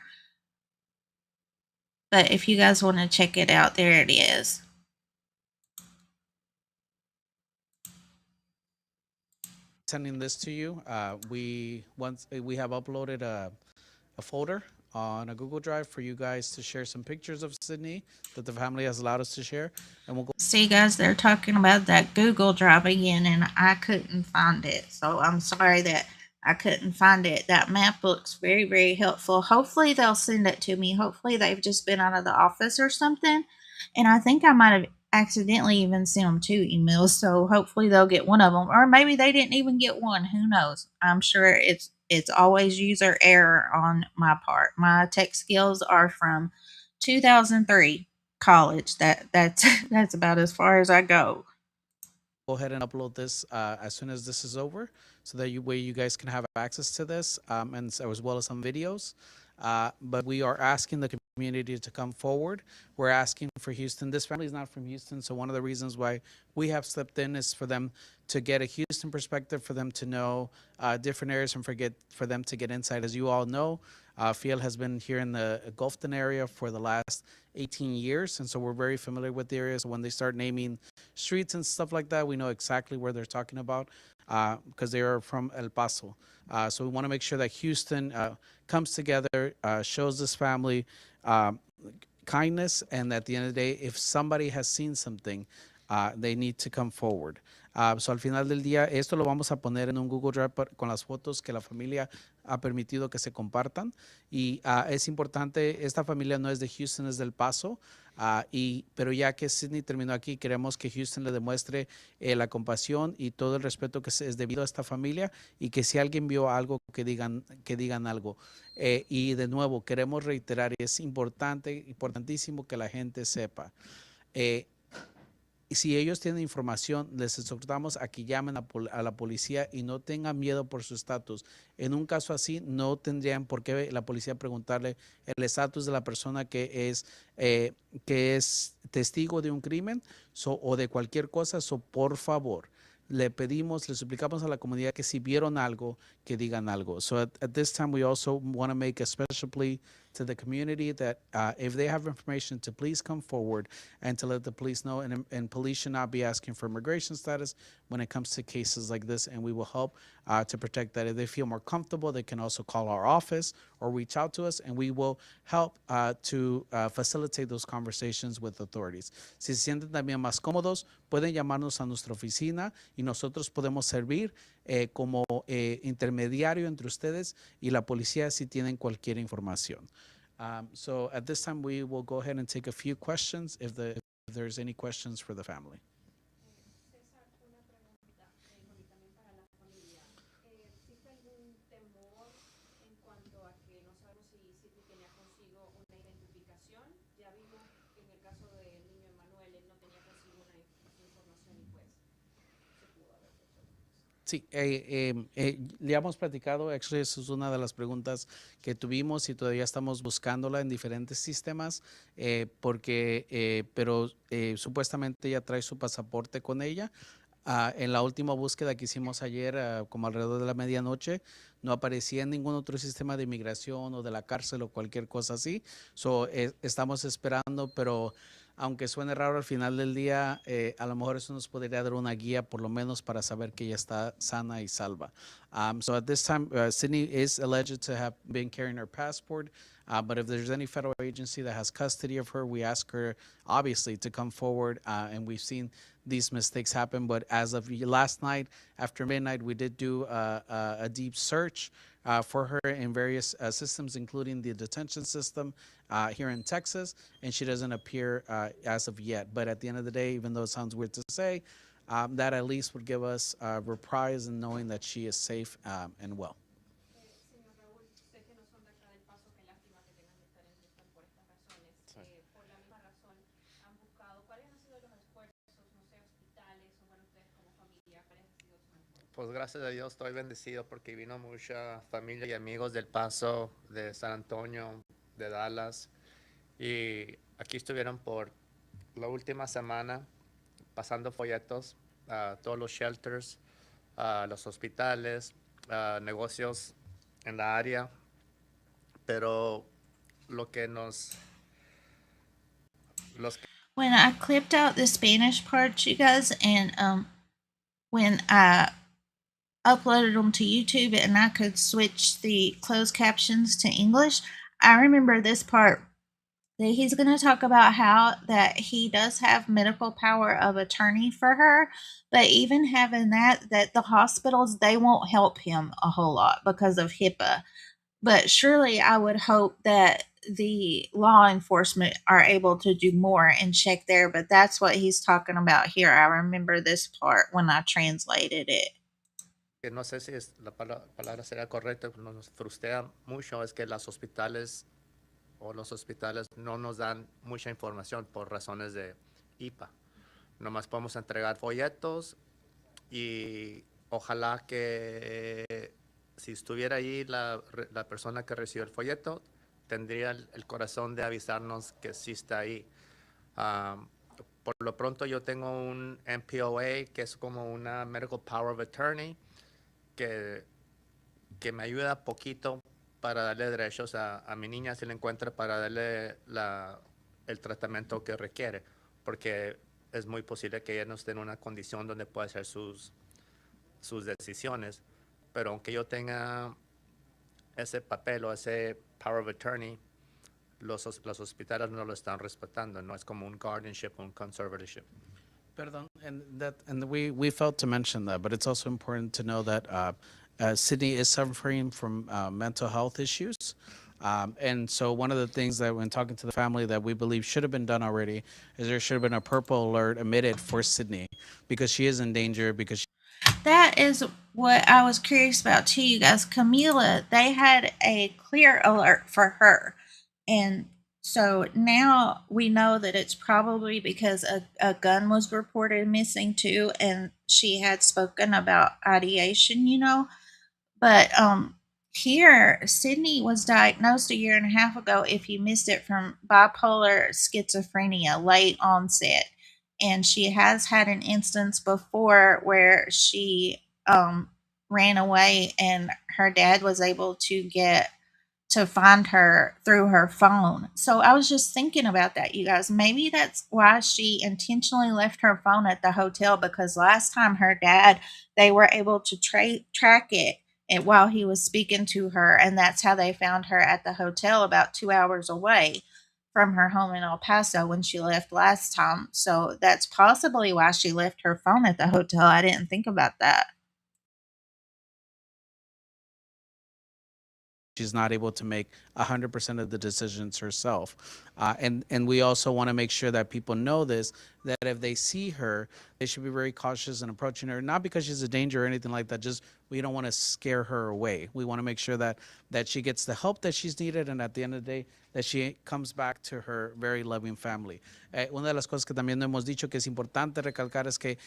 But if you guys want to check it out, there it is. Sending this to you. We have uploaded a folder on a Google Drive for you guys to share some pictures of Sydney that the family has allowed us to share, and we'll go. See, guys, they're talking about that Google Drive again, and I couldn't find it. So I'm sorry that I couldn't find it. That map looks very, very helpful. Hopefully they'll send it to me. Hopefully they've just been out of the office or something. And I think I might have accidentally even sent them 2 emails. So hopefully they'll get one of them. Or maybe they didn't even get one. Who knows? I'm sure it's always user error on my part. My tech skills are from 2003 college. That's about as far as I go. ahead and upload this as soon as this is over, so that you guys can have access to this, and as well as some videos. But we are asking the community to come forward. We're asking for Houston. This family is not from Houston, so one of the reasons why we have stepped in is for them to get a Houston perspective, for them to know different areas, and for them to get insight. As you all know, Fiel has been here in the Gulfton area for the last 18 years, and so we're very familiar with the area. So when they start naming streets and stuff like that, we know exactly where they're talking about, because they are from El Paso. So we want to make sure that Houston comes together, shows this family kindness, and at the end of the day, if somebody has seen something, they need to come forward. So al final del día, esto lo vamos a poner en un Google Drive con las fotos que la familia ha permitido que se compartan. Y es importante, esta familia no es de Houston, es del Paso. Pero ya que Sydney terminó aquí, queremos que Houston le demuestre la compasión y todo el respeto que es debido a esta familia, y que si alguien vio algo, que digan algo. Y de nuevo, queremos reiterar, es importantísimo que la gente sepa. Si ellos tienen información, les exhortamos a que llamen a la policía y no tengan miedo por su estatus. En un caso así, no tendrían por qué la policía preguntarle el estatus de la persona que es testigo de un crimen o de cualquier cosa. Por favor, le pedimos, le suplicamos a la comunidad que si vieron algo, que digan algo. So at this time, we also want to make a special plea to the community that if they have information, to please come forward and to let the police know. And police should not be asking for immigration status when it comes to cases like this, and we will help to protect that. If they feel more comfortable, they can also call our office or reach out to us, and we will help to facilitate those conversations with authorities. Si se sienten también más cómodos, pueden llamarnos a nuestra oficina y nosotros podemos servir como intermediario entre ustedes y la policía si tienen cualquier información. So at this time, we will go ahead and take a few questions if there's any questions for the family. Sí, le hemos platicado, actually, esa es una de las preguntas que tuvimos y todavía estamos buscándola en diferentes sistemas, pero supuestamente ella trae su pasaporte con ella. En la última búsqueda que hicimos ayer, como alrededor de la medianoche, no aparecía en ningún otro sistema de inmigración o de la cárcel o cualquier cosa así. Estamos esperando, pero aunque suene raro, al final del día, a lo mejor eso nos podría dar una guía, por lo menos para saber que ella está sana y salva. So at this time, Sydney is alleged to have been carrying her passport, but if there's any federal agency that has custody of her, we ask her, obviously, to come forward, and we've seen these mistakes happen. But as of last night, after midnight, we did do a deep search for her in various systems, including the detention system here in Texas, and she doesn't appear as of yet. But at the end of the day, even though it sounds weird to say, that at least would give us reprise in knowing that she is safe and well. Pues gracias a Dios estoy bendecido porque vino mucha familia y amigos del Paso, de San Antonio, de Dallas, y aquí estuvieron por la última semana pasando folletos a todos los shelters, a los hospitales, a negocios en la área, pero lo que When I clipped out the Spanish parts, you guys, and when I uploaded them to YouTube and I could switch the closed captions to English, I remember this part that he's going to talk about how that he does have medical power of attorney for her, but even having that the hospitals, they won't help him a whole lot because of HIPAA. But surely I would hope that the law enforcement are able to do more and check there, but that's what he's talking about here. I remember this part when I translated it. Que no sé si la palabra sería correcta, nos frustra mucho es que los hospitales no nos dan mucha información por razones de IPA. Nomás podemos entregar folletos y ojalá que si estuviera ahí la persona que recibió el folleto, tendría el corazón de avisarnos que sí está ahí. Um, por lo pronto yo tengo un MPOA, que es como una Medical Power of Attorney, que, que me ayuda poquito para darle derechos a mi niña si la encuentra, para darle el tratamiento que requiere, porque es muy posible que ella no esté en una condición donde pueda hacer sus decisiones. Pero aunque yo tenga ese papel o ese power of attorney, los hospitales no lo están respetando. No es como un guardianship o un conservatorship. Perdón, and we failed to mention that, but it's also important to know that Sydney is suffering from mental health issues. And so one of the things that when talking to the family that we believe should have been done already is there should have been a purple alert emitted for Sydney because she is in danger because That is what I was curious about too, you guys. Camila, they had a clear alert for her. And so now we know that it's probably because a gun was reported missing too, and she had spoken about ideation, But here, Sydney was diagnosed a year and a half ago, if you missed it, from bipolar schizophrenia, late onset. And she has had an instance before where she ran away, and her dad was able to find her through her phone. So I was just thinking about that, you guys. Maybe that's why she intentionally left her phone at the hotel, because last time her dad, they were able to track it and while he was speaking to her, and that's how they found her at the hotel about 2 hours away from her home in El Paso when she left last time. So that's possibly why she left her phone at the hotel. I didn't think about that. she's not able to make 100% of the decisions herself. And we also want to make sure that people know this, that if they see her, they should be very cautious in approaching her, not because she's a danger or anything like that, just we don't want to scare her away. We want to make sure that she gets the help that she's needed, and at the end of the day, that she comes back to her very loving family. Una de las cosas que también hemos dicho que es importante recalcar es que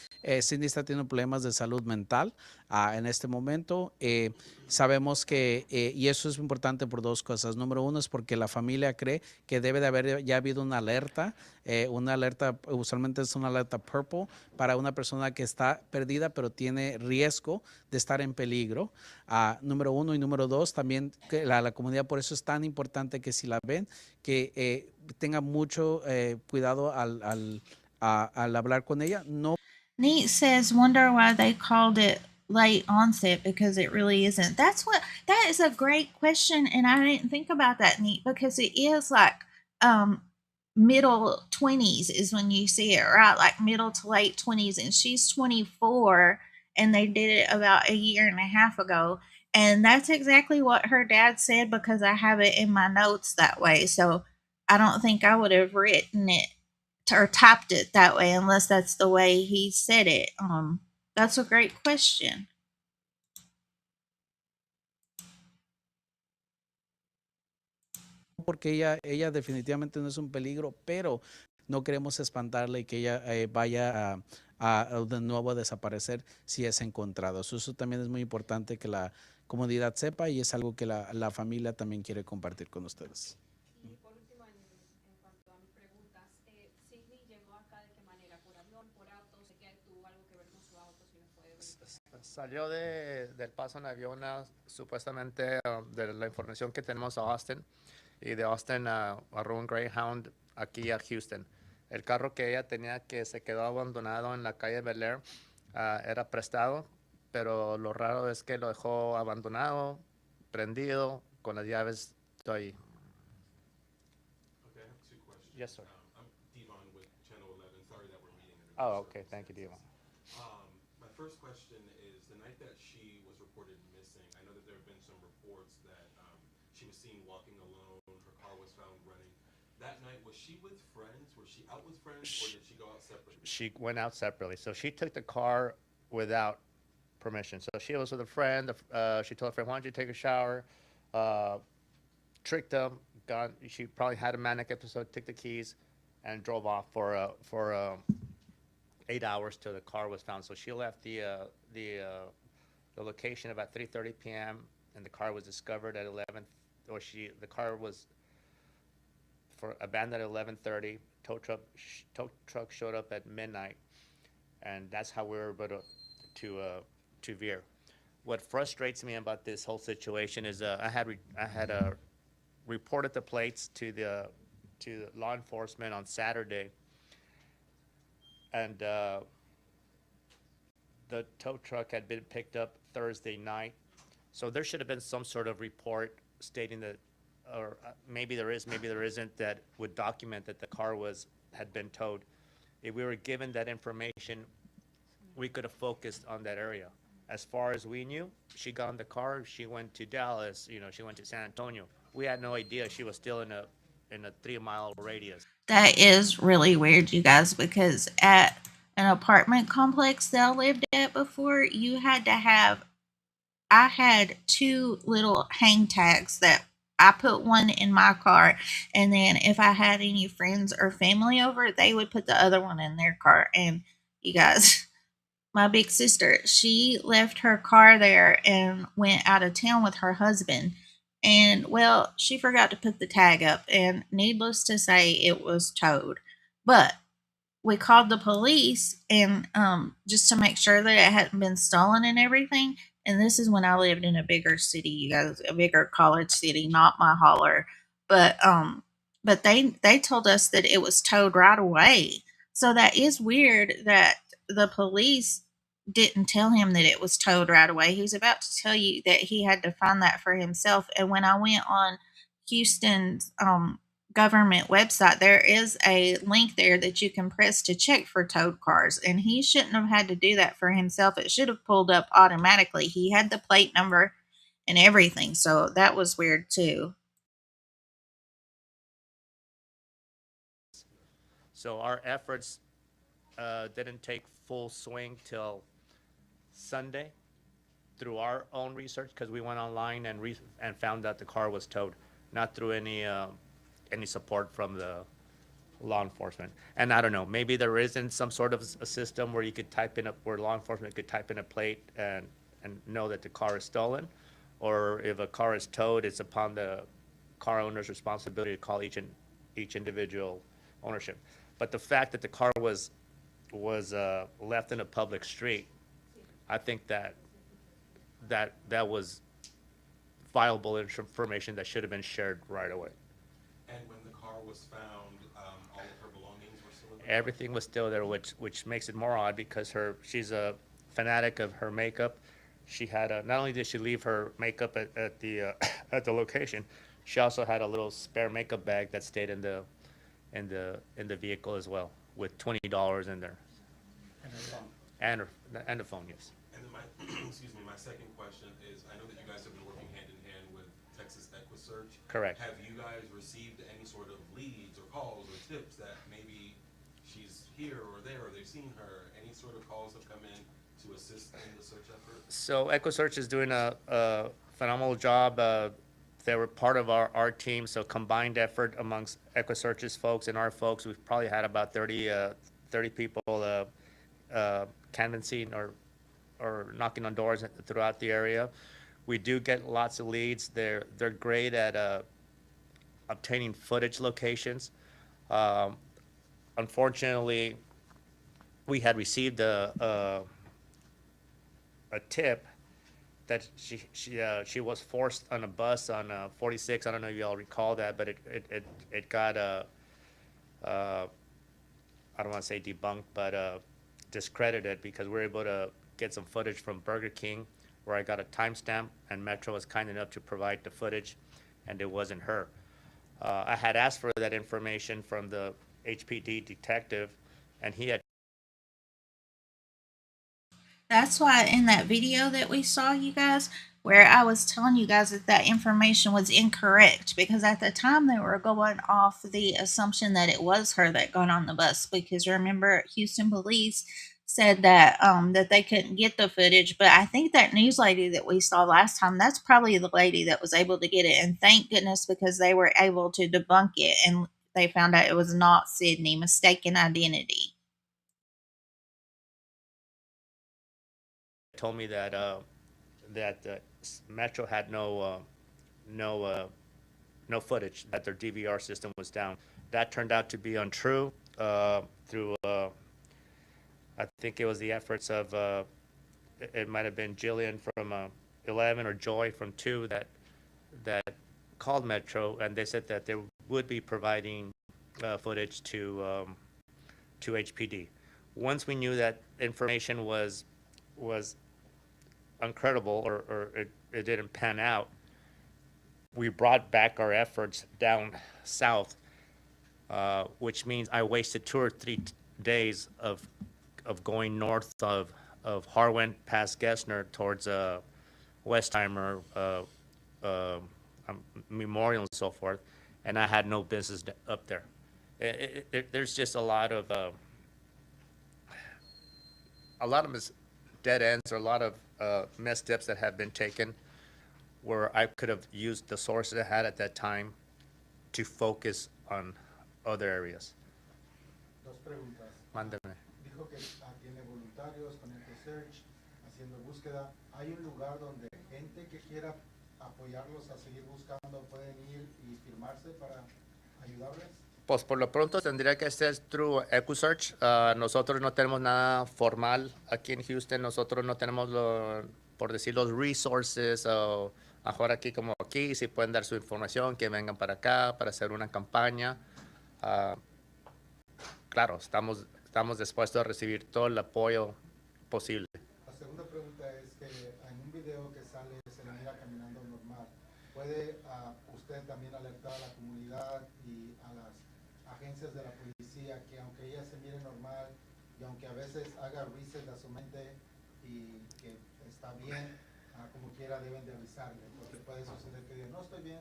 Cindy está teniendo problemas de salud mental en este momento. Sabemos que, y eso es importante por dos cosas. Número uno es porque la familia cree que debe de haber ya habido una alerta, usualmente es una alerta purple, para una persona que está perdida pero tiene riesgo de estar en peligro. Número uno, y número dos, también que la comunidad, por eso es tan importante que si la ven, que tenga mucho cuidado al hablar con ella. No. Neat says, wonder why they called it late onset, because it really isn't. That is a great question, and I didn't think about that, Neat, because it is like um middle 20s is when you see it, right? Like middle to late 20s, and she's 24, and they did it about a year and a half ago. And that's exactly what her dad said, because I have it in my notes that way. So I don't think I would have written it or typed it that way unless that's the way he said it. That's a great question. Porque ella definitivamente no es un peligro, pero no queremos espantarla y que ella vaya de nuevo a desaparecer si es encontrado. Eso también es muy importante que la comunidad sepa, y es algo que la familia también quiere compartir con ustedes. Y por último, en cuanto a mis preguntas, Sidney llegó acá de qué manera, por avión, por auto, sé que tuvo algo que ver con su auto, si nos puede verificar. Salió del paso en avión, supuestamente, de la información que tenemos a Austin, y de Austin agarró un Greyhound aquí a Houston. El carro que ella tenía, que se quedó abandonado en la calle Bel Air, era prestado, pero lo raro es que lo dejó abandonado, prendido, con las llaves ahí. Okay, I have two questions. Yes, sir. I'm Devon with Channel 11. Sorry that we're meeting in Oh, okay. Thank you, Devon. My first question is, the night that she was reported missing, I know that there have been some reports that she was seen walking alone, her car was found running. That night, was she with friends? Was she out with friends, or did she go out separately? She went out separately. So she took the car without permission. So she was with a friend. She told a friend, "Why don't you take a shower?" Tricked him. She probably had a manic episode. Took the keys, and drove off for 8 hours till the car was found. So she left the location about 3:30 p.m. and the car was discovered at 11. The car was abandoned at 11:30. Tow truck showed up at midnight, and that's how we were able to veer. What frustrates me about this whole situation is I had reported the plates to law enforcement on Saturday, and the tow truck had been picked up Thursday night. So there should have been some sort of report stating that, or maybe there is, maybe there isn't, that would document that the car had been towed. If we were given that information, we could have focused on that area. As far as we knew, she got in the car, she went to Dallas, she went to San Antonio. We had no idea she was still in a 3-mile radius. That is really weird, you guys, because at an apartment complex that I lived at before, I had two little hang tags that I put one in my car, and then if I had any friends or family over, they would put the other one in their car. And you guys, my big sister, she left her car there and went out of town with her husband. And well, she forgot to put the tag up, and needless to say, it was towed. But we called the police and just to make sure that it hadn't been stolen and everything. And this is when I lived in a bigger city, you guys, a bigger college city, not my holler. But they told us that it was towed right away. So that is weird that the police didn't tell him that it was towed right away. He was about to tell you that he had to find that for himself. And when I went on Houston's government website, there is a link there that you can press to check for towed cars, and he shouldn't have had to do that for himself. It should have pulled up automatically. He had the plate number and everything, so that was weird too. So our efforts didn't take full swing till Sunday through our own research, because we went online and found that the car was towed, not through any support from the law enforcement. And I don't know, maybe there isn't some sort of a system where where law enforcement could type in a plate and know that the car is stolen, or if a car is towed, it's upon the car owner's responsibility to call each individual ownership. But the fact that the car was left in a public street, I think that was viable information that should have been shared right away. And when the car was found, all of her belongings were still in the car? Everything was still there, which makes it more odd because she's a fanatic of her makeup. She had not only did she leave her makeup at the at the location, she also had a little spare makeup bag that stayed in the vehicle as well, with $20 in there. And her phone. And the phone, yes. And then excuse me, my second question is, I know that you guys have been working hand in hand with Texas EquuSearch. Correct. Have you guys received any sort of leads or calls or tips that maybe she's here or there, or they've seen her? Any sort of calls have come in to assist in the search effort? So EquuSearch is doing a phenomenal job. They were part of our team, so combined effort amongst EquuSearch's folks and our folks, we've probably had about 30 people canvassing or knocking on doors throughout the area. We do get lots of leads. They're great at obtaining footage locations. Unfortunately, we had received a tip that she was forced on a bus on 46. I don't know if y'all recall that, but it got I don't want to say debunked, but discredited, because we were able to get some footage from Burger King where I got a timestamp, and Metro was kind enough to provide the footage, and it wasn't her. I had asked for that information from the HPD detective, and he had. That's why in that video that we saw, you guys, where I was telling you guys that information was incorrect, because at the time they were going off the assumption that it was her that got on the bus, because remember Houston police said that that they couldn't get the footage. But I think that news lady that we saw last time, that's probably the lady that was able to get it, and thank goodness, because they were able to debunk it and they found out it was not Sydney, mistaken identity. told me that Metro had no no footage, that their DVR system was down. That turned out to be untrue through I think it was the efforts of it might have been Jillian from 11 or Joy from 2 that called Metro, and they said that they would be providing footage to HPD. Once we knew that information was uncredible, or it didn't pan out, we brought back our efforts down south, which means I wasted 2 or 3 days of going north of Harwin past Gessner towards Westheimer, Memorial and so forth, and I had no business up there. There's just a lot of dead ends, or a lot of missed steps that have been taken where I could have used the sources I had at that time to focus on other areas. Dos preguntas. Mándeme. Dijo que tiene voluntarios con EquuSearch haciendo búsqueda. ¿Hay un lugar donde gente que quiera apoyarlos a seguir buscando pueden ir y firmarse para ayudarles? Pues por lo pronto tendría que ser through EquuSearch. Nosotros no tenemos nada formal aquí en Houston. Nosotros no tenemos, por decir, los resources o ahora aquí como aquí, si pueden dar su información, que vengan para acá para hacer una campaña. Claro, estamos dispuestos a recibir todo el apoyo posible. La segunda pregunta es que en un video que sale se le mira caminando normal. ¿Puede usted también alertar a la comunidad y a las agencias de la policía que aunque ella se mire normal y aunque a veces haga reset a su mente y que está bien, como quiera deben de avisarle, porque puede suceder que diga, no estoy bien?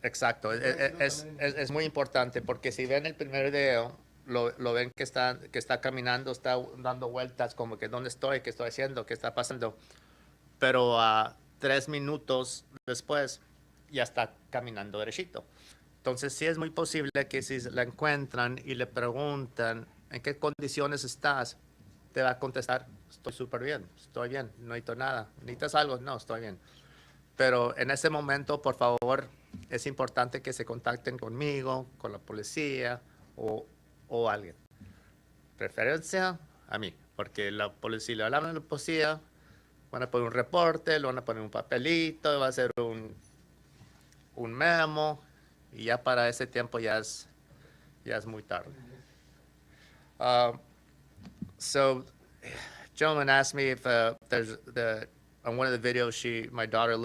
Exacto, es muy importante, porque si ven el primer video, lo ven que está caminando, está dando vueltas, como que ¿dónde estoy? ¿Qué estoy haciendo? ¿Qué está pasando? Pero 3 minutos después ya está caminando derechito. Entonces sí es muy posible que si la encuentran y le preguntan ¿en qué condiciones estás? Te va a contestar, estoy súper bien, estoy bien, no necesito nada. ¿Necesitas algo? No, estoy bien. Pero en ese momento, por favor, es importante que se contacten conmigo, con la policía o alguien. Preferencia a mí, porque la policía, le hablan a la policía, van a poner un reporte, le van a poner un papelito, va a ser un memo, y ya para ese tiempo ya es muy tarde. So, gentleman asked me if there's on one of the videos, my daughter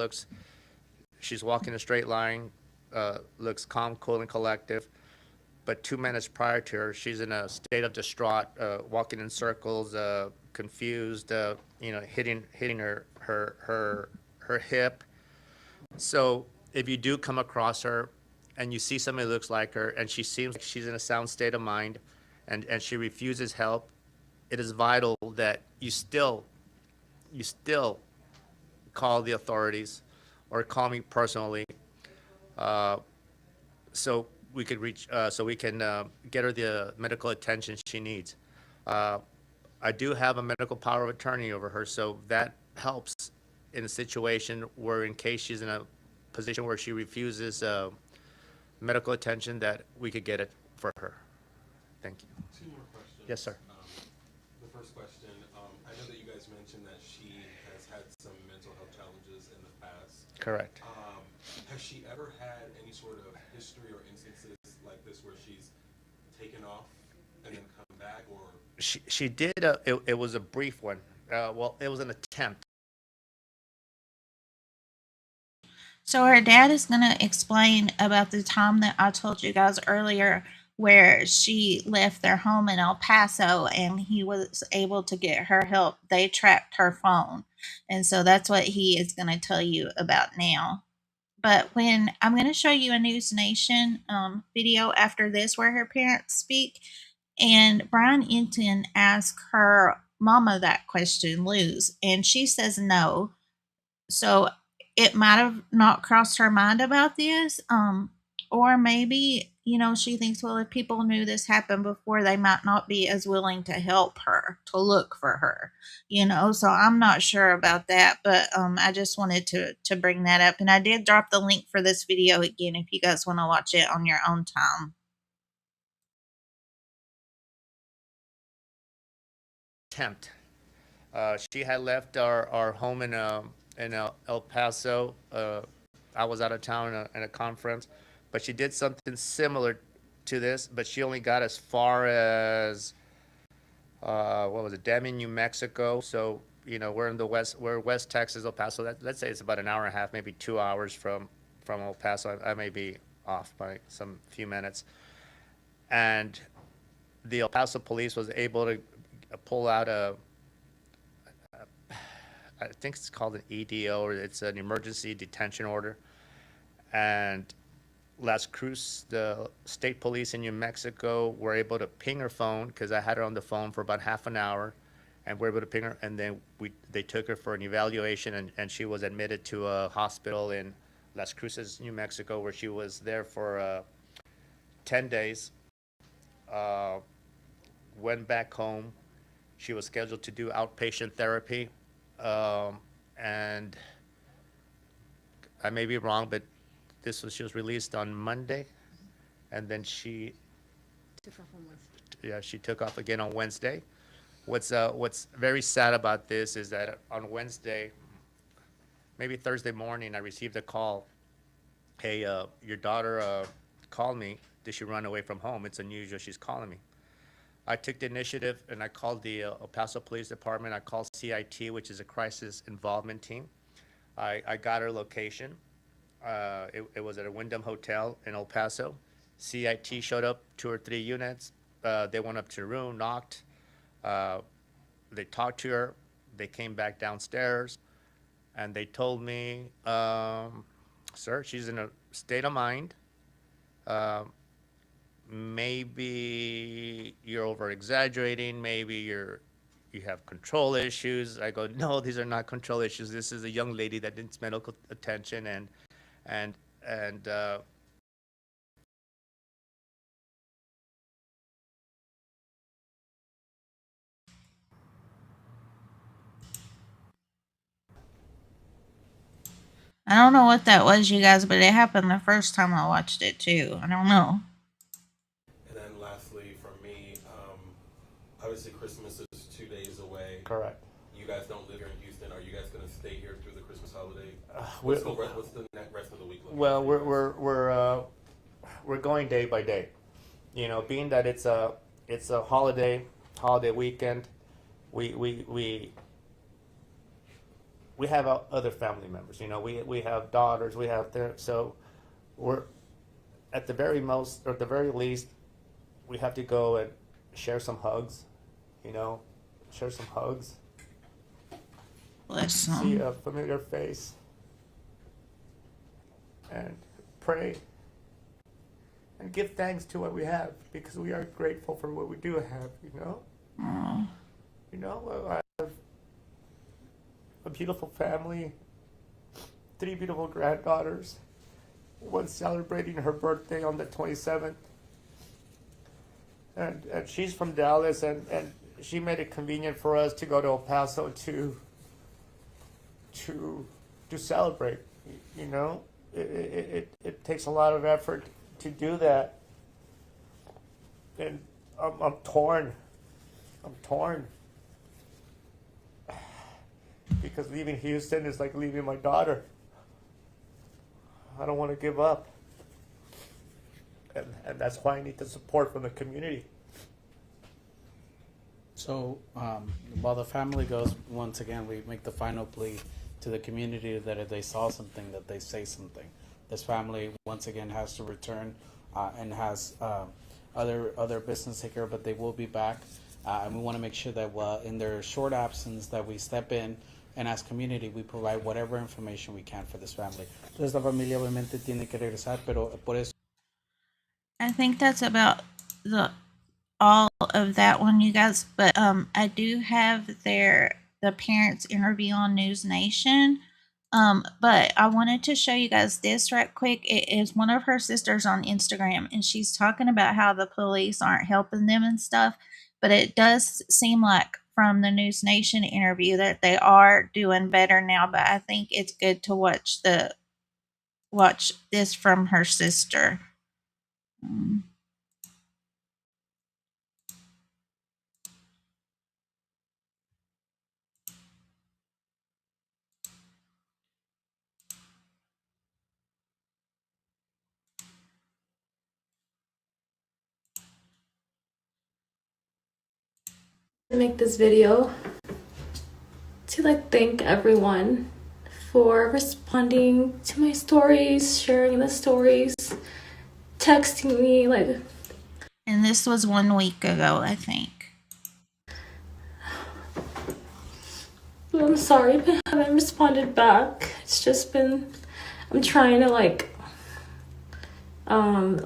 she's walking a straight line, looks calm, cool, and collective. But 2 minutes prior to her, she's in a state of distraught, walking in circles, confused, hitting her hip. So if you do come across her and you see somebody who looks like her and she seems like she's in a sound state of mind and she refuses help, it is vital that you still call the authorities or call me personally, so we could so we can get her the medical attention she needs. I do have a medical power of attorney over her, so that helps in a situation where, in case she's in a position where she refuses medical attention, that we could get it for her. Thank you. 2 more questions. Yes, sir. The first question, I know that you guys mentioned that she has had some mental health challenges in the past. Correct. Has she ever had any sort of history or instances like this where she's taken off and then come back, or? She did. It was a brief one. Well, it was an attempt. So her dad is going to explain about the time that I told you guys earlier where she left their home in El Paso and he was able to get her help. They tracked her phone. And so that's what he is going to tell you about now. But when I'm going to show you a News Nation video after this where her parents speak, and Brian Enton asked her mama that question, Luz, and she says no. So it might have not crossed her mind about this, or maybe she thinks, well, if people knew this happened before, they might not be as willing to help her, to look for her, So I'm not sure about that, but I just wanted to bring that up. And I did drop the link for this video again if you guys want to watch it on your own time. Attempt. She had left our home in El Paso. I was out of town in a conference, but she did something similar to this, but she only got as far as what was it, Deming, New Mexico. So we're in we're West Texas, El Paso. Let's say it's about an hour and a half, maybe 2 hours from El Paso. I may be off by some few minutes. And the El Paso police was able to pull out I think it's called an EDO, or it's an emergency detention order. And Las Cruz, the state police in New Mexico, were able to ping her phone, because I had her on the phone for about half an hour, and we're able to ping her. And then they took her for an evaluation, and she was admitted to a hospital in Las Cruces, New Mexico, where she was there for 10 days. Went back home. She was scheduled to do outpatient therapy. And I may be wrong, but she was released on Monday, and then she took off again on Wednesday. What's very sad about this is that on Wednesday, maybe Thursday morning, I received a call. Hey, your daughter called me. Did she run away from home? It's unusual. She's calling me. I took the initiative, and I called the El Paso Police Department. I called CIT, which is a crisis involvement team. I got her location. It was at a Wyndham Hotel in El Paso. CIT showed up, 2 or 3 units. They went up to the room, knocked. They talked to her. They came back downstairs, and they told me, sir, she's in a state of mind. Maybe you're over exaggerating. Maybe you have control issues. I go, no, these are not control issues. This is a young lady that needs medical attention, and I don't know what that was, you guys, but it happened the first time I watched it too. I don't know. And then lastly, from me, obviously Christmas is 2 days away. Correct. You guys don't live here in Houston. Are you guys going to stay here through the Christmas holiday? What's the rest of the week like? Well, we're going day by day. Being that it's a holiday weekend, we have other family members. We have daughters. We have so we're at the very most, or at the very least, we have to go and share some hugs. Share some hugs. Bless them. See a familiar face. And pray. And give thanks to what we have, because we are grateful for what we do have, Aww. I have a beautiful family, 3 beautiful granddaughters, one celebrating her birthday on the 27th. And she's from Dallas, and she made it convenient for us to go to El Paso to celebrate. It takes a lot of effort to do that, and I'm torn. Because leaving Houston is like leaving my daughter. I don't want to give up, and that's why I need the support from the community. So while the family goes, once again, we make the final plea to the community that if they saw something, that they say something. This family, once again, has to return and has other business to take care of, but they will be back. And we want to make sure that in their short absence, that we step in, and as community, we provide whatever information we can for this family. Entonces, la familia obviamente tiene que regresar, pero por eso. I think that's about all of that one, you guys. But I do have the parents interview on News Nation. But I wanted to show you guys this right quick. It is one of her sisters on Instagram, and she's talking about how the police aren't helping them and stuff. But it does seem like from the News Nation interview that they are doing better now. But I think it's good to watch this from her sister. Make this video to thank everyone for responding to my stories, sharing the stories, texting me And this was 1 week ago, I think. I'm sorry if I haven't responded back. It's just been, I'm trying to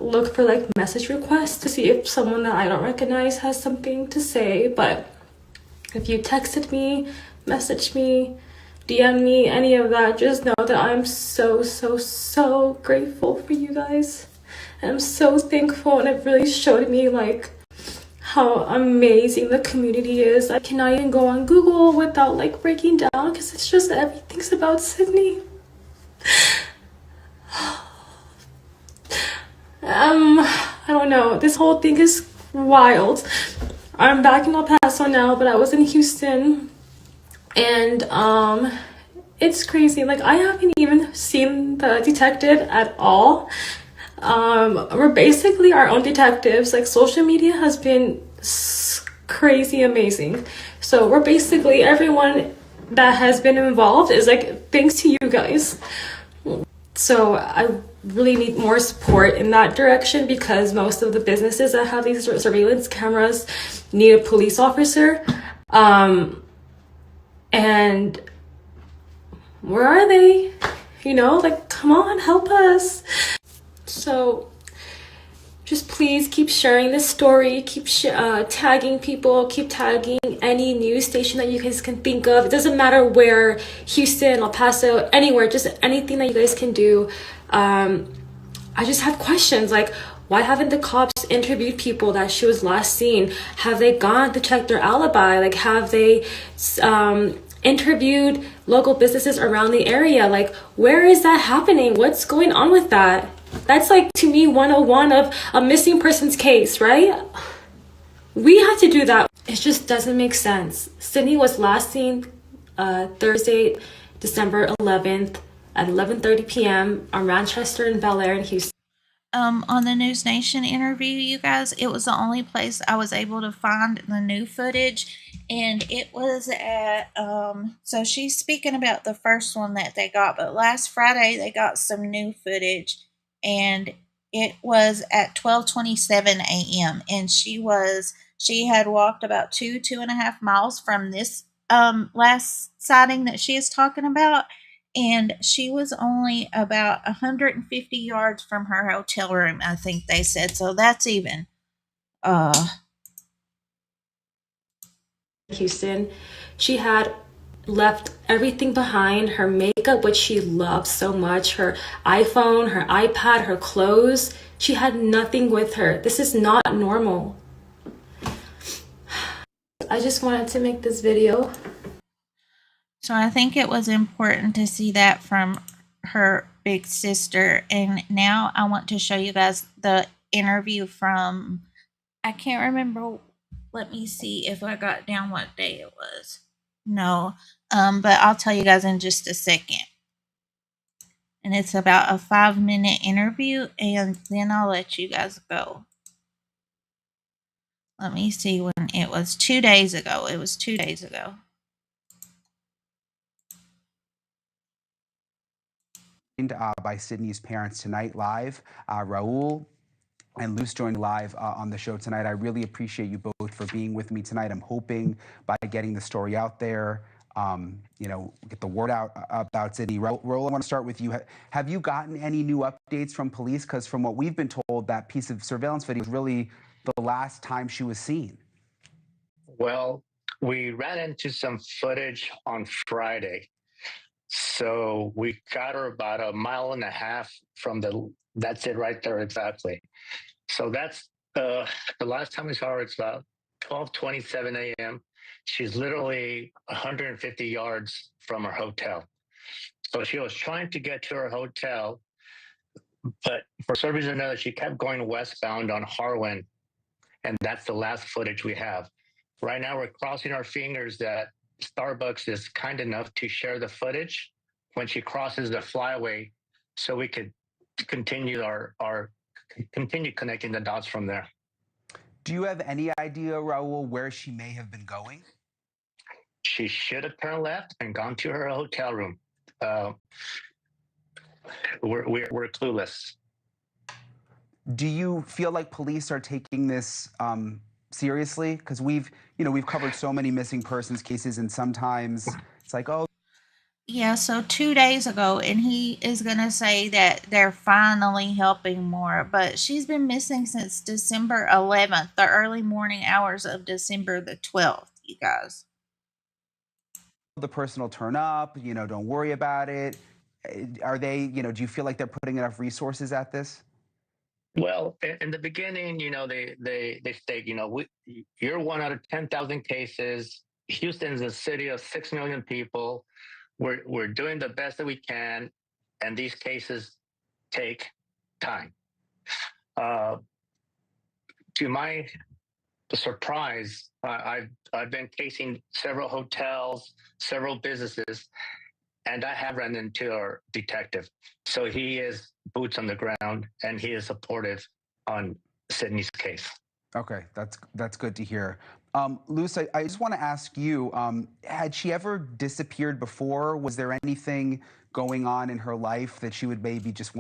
look for message requests to see if someone that I don't recognize has something to say. But if you texted me, messaged me, DM me, any of that, just know that I'm so, so, so grateful for you guys. And I'm so thankful, and it really showed me how amazing the community is. I cannot even go on Google without breaking down because it's just everything's about Sydney. I don't know. This whole thing is wild. I'm back in El Paso now, but I was in Houston, and it's crazy. I haven't even seen the detective at all. We're basically our own detectives. Social media has been crazy amazing. So we're basically, everyone that has been involved is thanks to you guys. So I really need more support in that direction, because most of the businesses that have these surveillance cameras need a police officer. And where are they? Come on, help us. So just please keep sharing this story, keep tagging people, keep tagging any news station that you guys can think of. It doesn't matter where, Houston, El Paso, anywhere, just anything that you guys can do. I just have questions why haven't the cops interviewed people that she was last seen? Have they gone to check their alibi? Have they interviewed local businesses around the area? Where is that happening? What's going on with that? That's to me 101 of a missing persons case, right? We have to do that. It just doesn't make sense. Sydney was last seen Thursday, December 11th at 11:30 p.m. on Manchester and Bel Air in Houston. On the News Nation interview, you guys, it was the only place I was able to find the new footage, and it was at so she's speaking about the first one that they got, but last Friday they got some new footage, and it was at 12:27 a.m. and she had walked about 2.5 miles from this last sighting that she is talking about, and she was only about 150 yards from her hotel room, I think they said. So that's even Houston. She had left everything behind, her makeup, which she loves so much, her iPhone, her iPad, her clothes. She had nothing with her. This is not normal. I just wanted to make this video. So I think it was important to see that from her big sister. And now I want to show you guys the interview from, I can't remember. Let me see if I got down what day it was. No, but I'll tell you guys in just a second. And it's about a 5-minute interview, and then I'll let you guys go. Let me see when it was. 2 days ago. It was 2 days ago. By Sydney's parents tonight live. Raul and Luce joined live on the show tonight. I really appreciate you both for being with me tonight. I'm hoping by getting the story out there, get the word out about Sydney. Raul, I want to start with you. Have you gotten any new updates from police? Because from what we've been told, that piece of surveillance video was really the last time she was seen. Well, we ran into some footage on Friday. So we got her about a mile and a half from that's it right there exactly. So that's the last time we saw her, it's about 12:27 a.m. She's literally 150 yards from her hotel. So she was trying to get to her hotel, but for some reason or another, she kept going westbound on Harwin, and that's the last footage we have. Right now, we're crossing our fingers that Starbucks is kind enough to share the footage when she crosses the flyway, so we could continue continue connecting the dots from there. Do you have any idea, Raul, where she may have been going? She should have turned left and gone to her hotel room. We're clueless. Do you feel like police are taking this seriously? Because we've covered so many missing persons cases, and sometimes it's like, oh. Yeah, so 2 days ago, and he is going to say that they're finally helping more, but she's been missing since December 11th, the early morning hours of December the 12th, you guys. The person will turn up, don't worry about it. Are they, do you feel like they're putting enough resources at this? Well, in the beginning, they state, you're 1 out of 10,000 cases. Houston's a city of 6 million people. We're doing the best that we can, and these cases take time. To my surprise, I've been casing several hotels, several businesses, and I have run into our detective. So he is boots on the ground, and he is supportive on Sydney's case. Okay, that's good to hear. Luz, I just want to ask you, had she ever disappeared before? Was there anything going on in her life that she would maybe just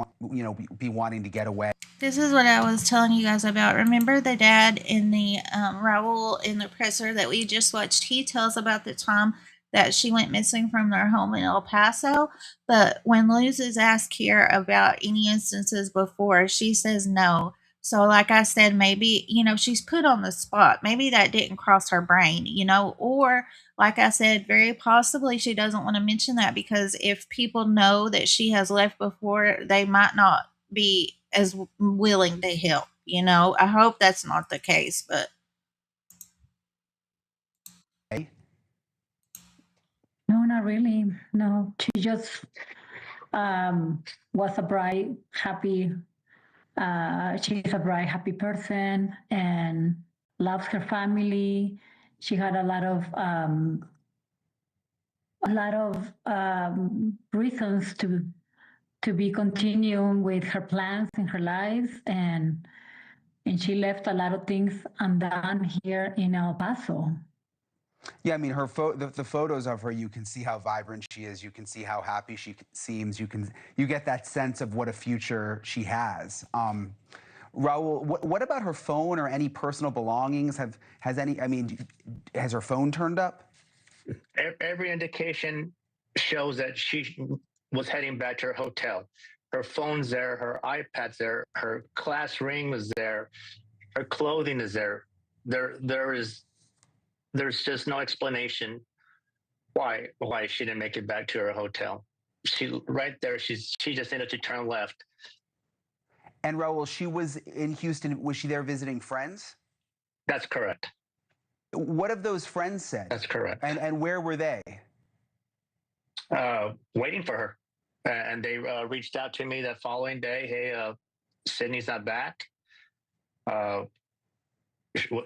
be wanting to get away? This is what I was telling you guys about. Remember the dad in the Raul in the presser that we just watched? He tells about the time that she went missing from their home in El Paso. But when Luz is asked here about any instances before, she says no. So, like I said, maybe, she's put on the spot. Maybe that didn't cross her brain, or like I said, very possibly she doesn't want to mention that because if people know that she has left before, they might not be as willing to help. I hope that's not the case, but. No, not really. No, she just was a bright, happy. She's a bright, happy person and loves her family. She had a lot of reasons to be continuing with her plans in her life, and she left a lot of things undone here in El Paso. Yeah, I mean, the photos of her, you can see how vibrant she is. You can see how happy she seems. You get that sense of what a future she has. Raul, what about her phone or any personal belongings? Has her phone turned up? Every indication shows that she was heading back to her hotel. Her phone's there, her iPad's there, her class ring was there, her clothing is there. There's just no explanation why she didn't make it back to her hotel. She right there, she just needed to turn left. And Raul, she was in Houston. Was she there visiting friends? That's correct. What have those friends said? That's correct. And where were they? Waiting for her. And they reached out to me that following day. Hey, Sydney's not back. What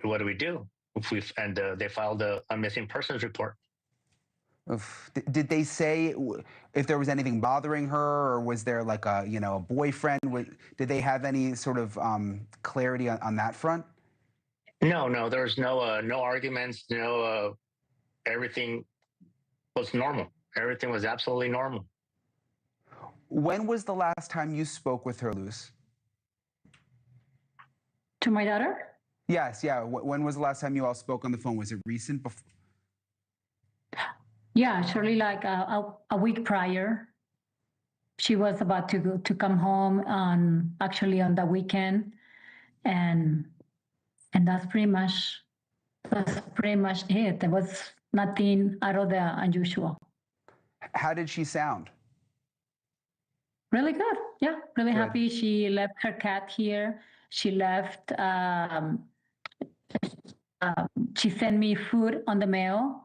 do we do? They filed a missing persons report. Did they say if there was anything bothering her, or was there like a boyfriend? Did they have any sort of clarity on that front? No, there was no arguments. Everything was normal. Everything was absolutely normal. When was the last time you spoke with her, Luz? To my daughter? Yes, yeah. When was the last time you all spoke on the phone? Was it recent? Yeah, surely like a week prior. She was about to come home actually on the weekend, and that's pretty much it. There was nothing out of the unusual. How did she sound? Really good. Yeah, really Good. happy. She left her cat here. She left, she sent me food on the mail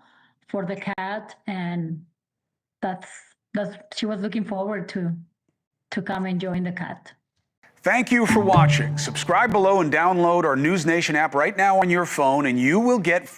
for the cat, and that's she was looking forward to come and join the cat. Thank you for watching. Subscribe below and download our News Nation app right now on your phone, and you will get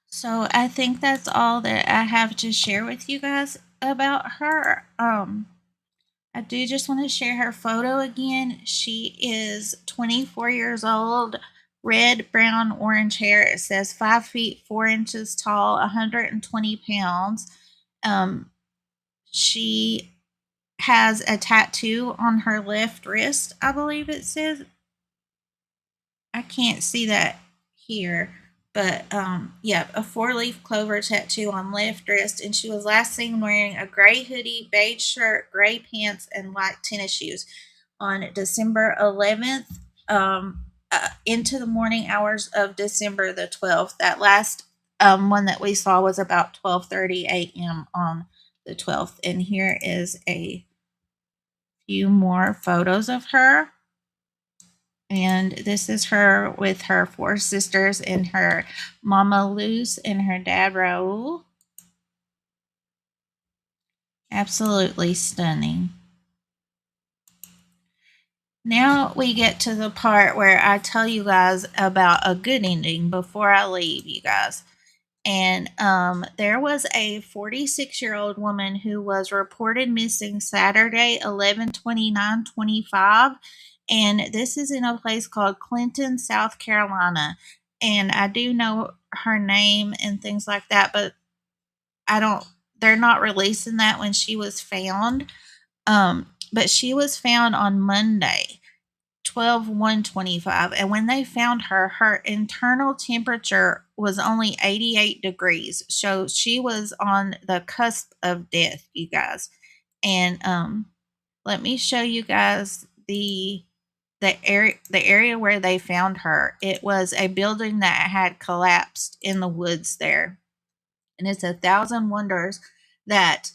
So I think that's all that I have to share with you guys about her. I do just want to share her photo again. She is 24 years old, red, brown, orange hair. It says 5 feet 4 inches tall, 120 pounds. She has a tattoo on her left wrist, I believe it says. I can't see that here, but yeah, a 4-leaf clover tattoo on left wrist, and she was last seen wearing a gray hoodie, beige shirt, gray pants, and white tennis shoes on December 11th, into the morning hours of December the 12th. That last one that we saw was about 12:30 a.m. on the 12th, and here is a few more photos of her. And this is her with her 4 sisters and her mama Luz and her dad Raul. Absolutely stunning. Now we get to the part where I tell you guys about a good ending before I leave, you guys. And there was a 46-year-old woman who was reported missing Saturday, 11/29/25. And this is in a place called Clinton, South Carolina. And I do know her name and things like that, but they're not releasing that when she was found. But she was found on Monday, 12/1/25. And when they found her, her internal temperature was only 88 degrees. So she was on the cusp of death, you guys. And let me show you guys the area where they found her. It was a building that had collapsed in the woods there. And it's 1,000 wonders that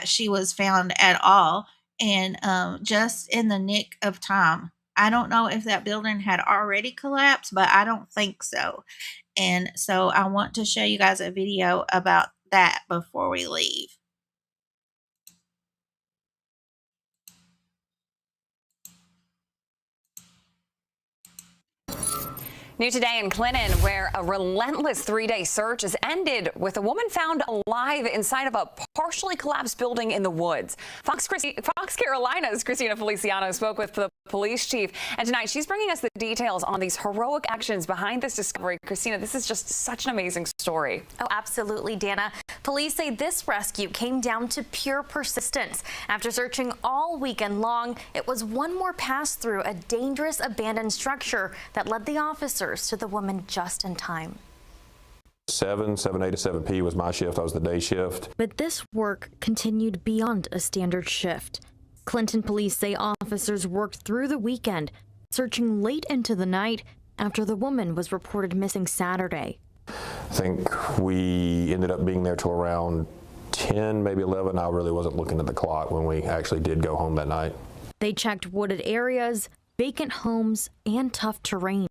she was found at all, and just in the nick of time. I don't know if that building had already collapsed, but I don't think so. And so I want to show you guys a video about that before we leave. New today in Clinton, where a relentless 3-day search has ended with a woman found alive inside of a partially collapsed building in the woods. Fox Carolina's Christina Feliciano spoke with the police chief, and tonight she's bringing us the details on these heroic actions behind this discovery. Christina, this is just such an amazing story. Oh, absolutely, Dana. Police say this rescue came down to pure persistence. After searching all weekend long, it was one more pass through a dangerous abandoned structure that led the officers to the woman just in time. 7A to 7P was my shift. I was the day shift. But this work continued beyond a standard shift. Clinton police say officers worked through the weekend, searching late into the night after the woman was reported missing Saturday. I think we ended up being there till around 10, maybe 11. I really wasn't looking at the clock when we actually did go home that night. They checked wooded areas, vacant homes, and tough terrain.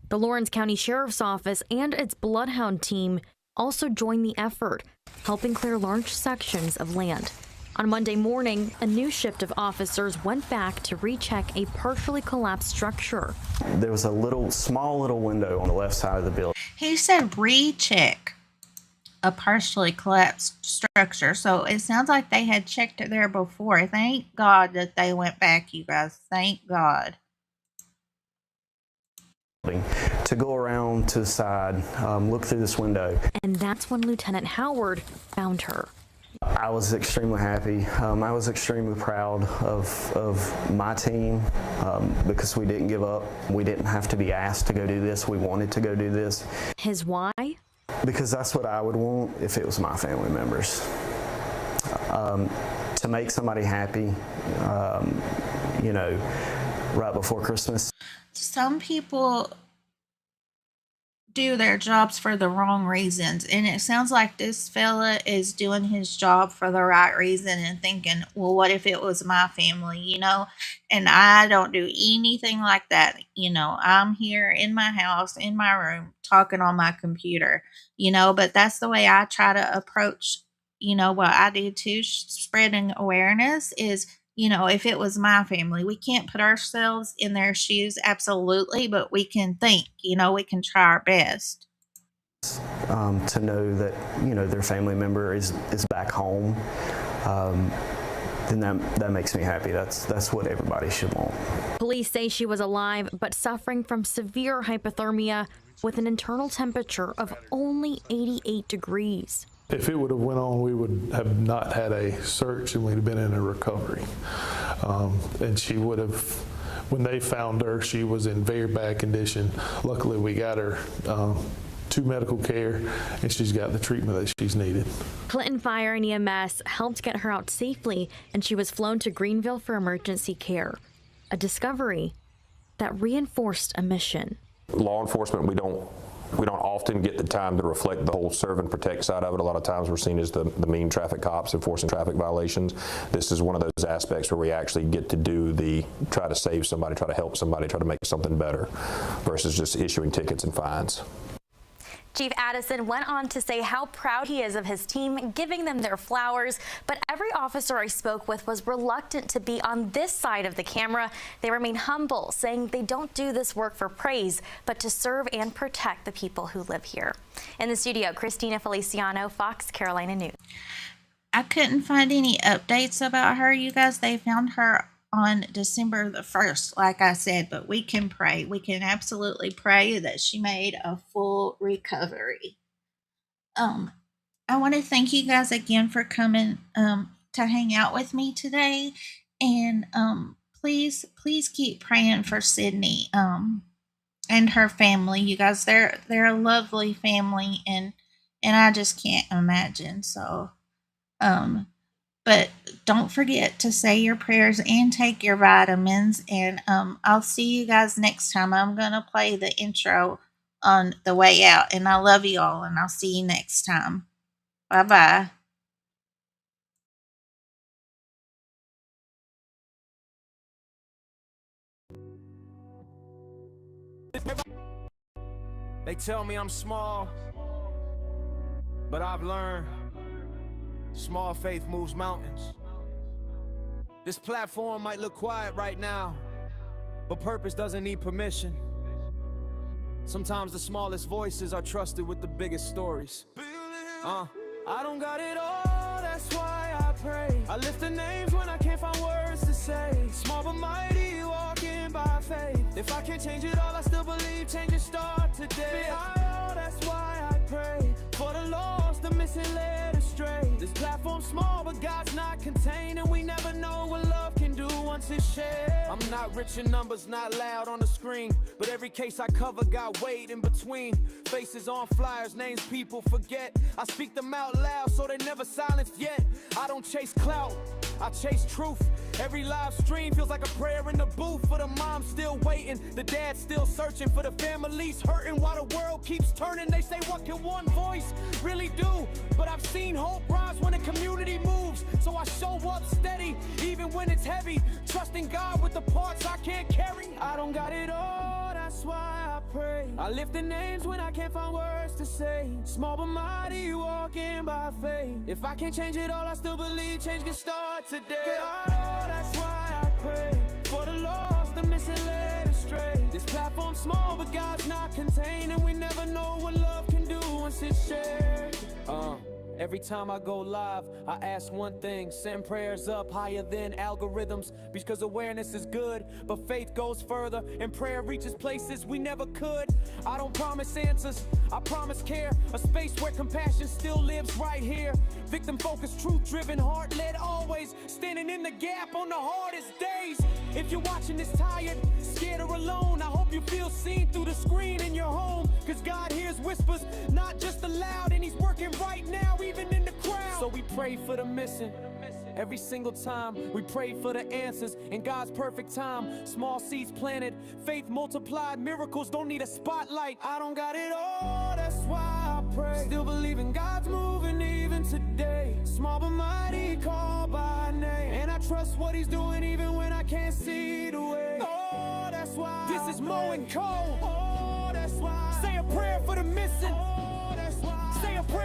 The Lawrence County Sheriff's Office and its Bloodhound team also joined the effort, helping clear large sections of land. On Monday morning, a new shift of officers went back to recheck a partially collapsed structure. There was a small little window on the left side of the building. He said recheck a partially collapsed structure. So it sounds like they had checked it there before. Thank God that they went back, you guys. Thank God. To go around to the side, look through this window. And that's when Lieutenant Howard found her. I was extremely happy. I was extremely proud of my team because we didn't give up. We didn't have to be asked to go do this. We wanted to go do this. His why? Because that's what I would want if it was my family members. To make somebody happy, you know, right before Christmas. Some people do their jobs for the wrong reasons. And it sounds like this fella is doing his job for the right reason and thinking, well, what if it was my family, you know? And I don't do anything like that. You know, I'm here in my house, in my room, talking on my computer, you know, but that's the way I try to approach, you know, what I do too, spreading awareness is, you know, if it was my family, we can't put ourselves in their shoes, absolutely, but we can think, you know, we can try our best. To know that, you know, their family member is back home, then that makes me happy. That's what everybody should want. Police say she was alive, but suffering from severe hypothermia with an internal temperature of only 88 degrees. If it would have went on, we would have not had a search and we'd have been in a recovery. And she would have, when they found her, she was in very bad condition. Luckily, we got her to medical care and she's got the treatment that she's needed. Clinton Fire and EMS helped get her out safely, and she was flown to Greenville for emergency care. A discovery that reinforced a mission. Law enforcement, we don't often get the time to reflect the whole serve and protect side of it. A lot of times we're seen as the mean traffic cops enforcing traffic violations. This is one of those aspects where we actually get to do try to save somebody, try to help somebody, try to make something better versus just issuing tickets and fines. Chief Addison went on to say how proud he is of his team, giving them their flowers, but every officer I spoke with was reluctant to be on this side of the camera. They remain humble, saying they don't do this work for praise, but to serve and protect the people who live here. In the studio, Christina Feliciano, Fox Carolina News. I couldn't find any updates about her, you guys. They found her on December the 1st, like I said, but we can pray. We can absolutely pray that she made a full recovery. I want to thank you guys again for coming to hang out with me today, and please keep praying for Sydney and her family. You guys, they're a lovely family, and I just can't imagine. So but don't forget to say your prayers and take your vitamins. And I'll see you guys next time. I'm going to play the intro on the way out. And I love you all, and I'll see you next time. Bye-bye. They tell me I'm small, but I've learned small faith moves mountains. This platform might look quiet right now, but purpose doesn't need permission. Sometimes the smallest voices are trusted with the biggest stories. I don't got it all, that's why I pray. I lift the names when I can't find words to say. Small but mighty, walking by faith. If I can't change it all, I still believe change it start today. That's why I pray for the lost, the missing, led astray. This platform's small, but God's not contained, and we never know what love can do once it's shared. I'm not rich in numbers, not loud on the screen, but every case I cover got weight in between. Faces on flyers, names people forget. I speak them out loud so they never silenced yet. I don't chase clout, I chase truth. Every live stream feels like a prayer in the booth. For the mom still waiting, the dad still searching, for the families hurting while the world keeps turning. They say, what can one voice really do? But I've seen hope rise when the community moves. So I show up steady, even when it's heavy, trusting God with the parts I can't carry. I don't got it all, that's why I pray. I lift the names when I can't find words to say. Small but mighty, walking by faith. If I can't change it all, I still believe change can start today. That's why I pray for the lost, the missing, led astray. This platform's small, but God's not contained, and we never know what love can do once it's shared. Every time I go live, I ask one thing: send prayers up higher than algorithms, because awareness is good, but faith goes further, and prayer reaches places we never could. I don't promise answers, I promise care, a space where compassion still lives right here. Victim-focused, truth-driven, heart-led, always standing in the gap on the hardest days. If you're watching this tired, scared or alone, I hope you feel seen through the screen in your home, because God hears whispers, not just aloud, and He's working right now, even in the crowd. So we pray for the missing, Every single time we pray for the answers in God's perfect time. Small seeds planted, faith multiplied, miracles don't need a spotlight. I don't got it all, that's why I pray. Still believe in God's moving even today. Small but mighty, called by name. And I trust what he's doing even when I can't see the way. Oh, that's why this is Mo and Cole. Oh, that's why. Say a prayer for the missing. Oh, that's why. Say a prayer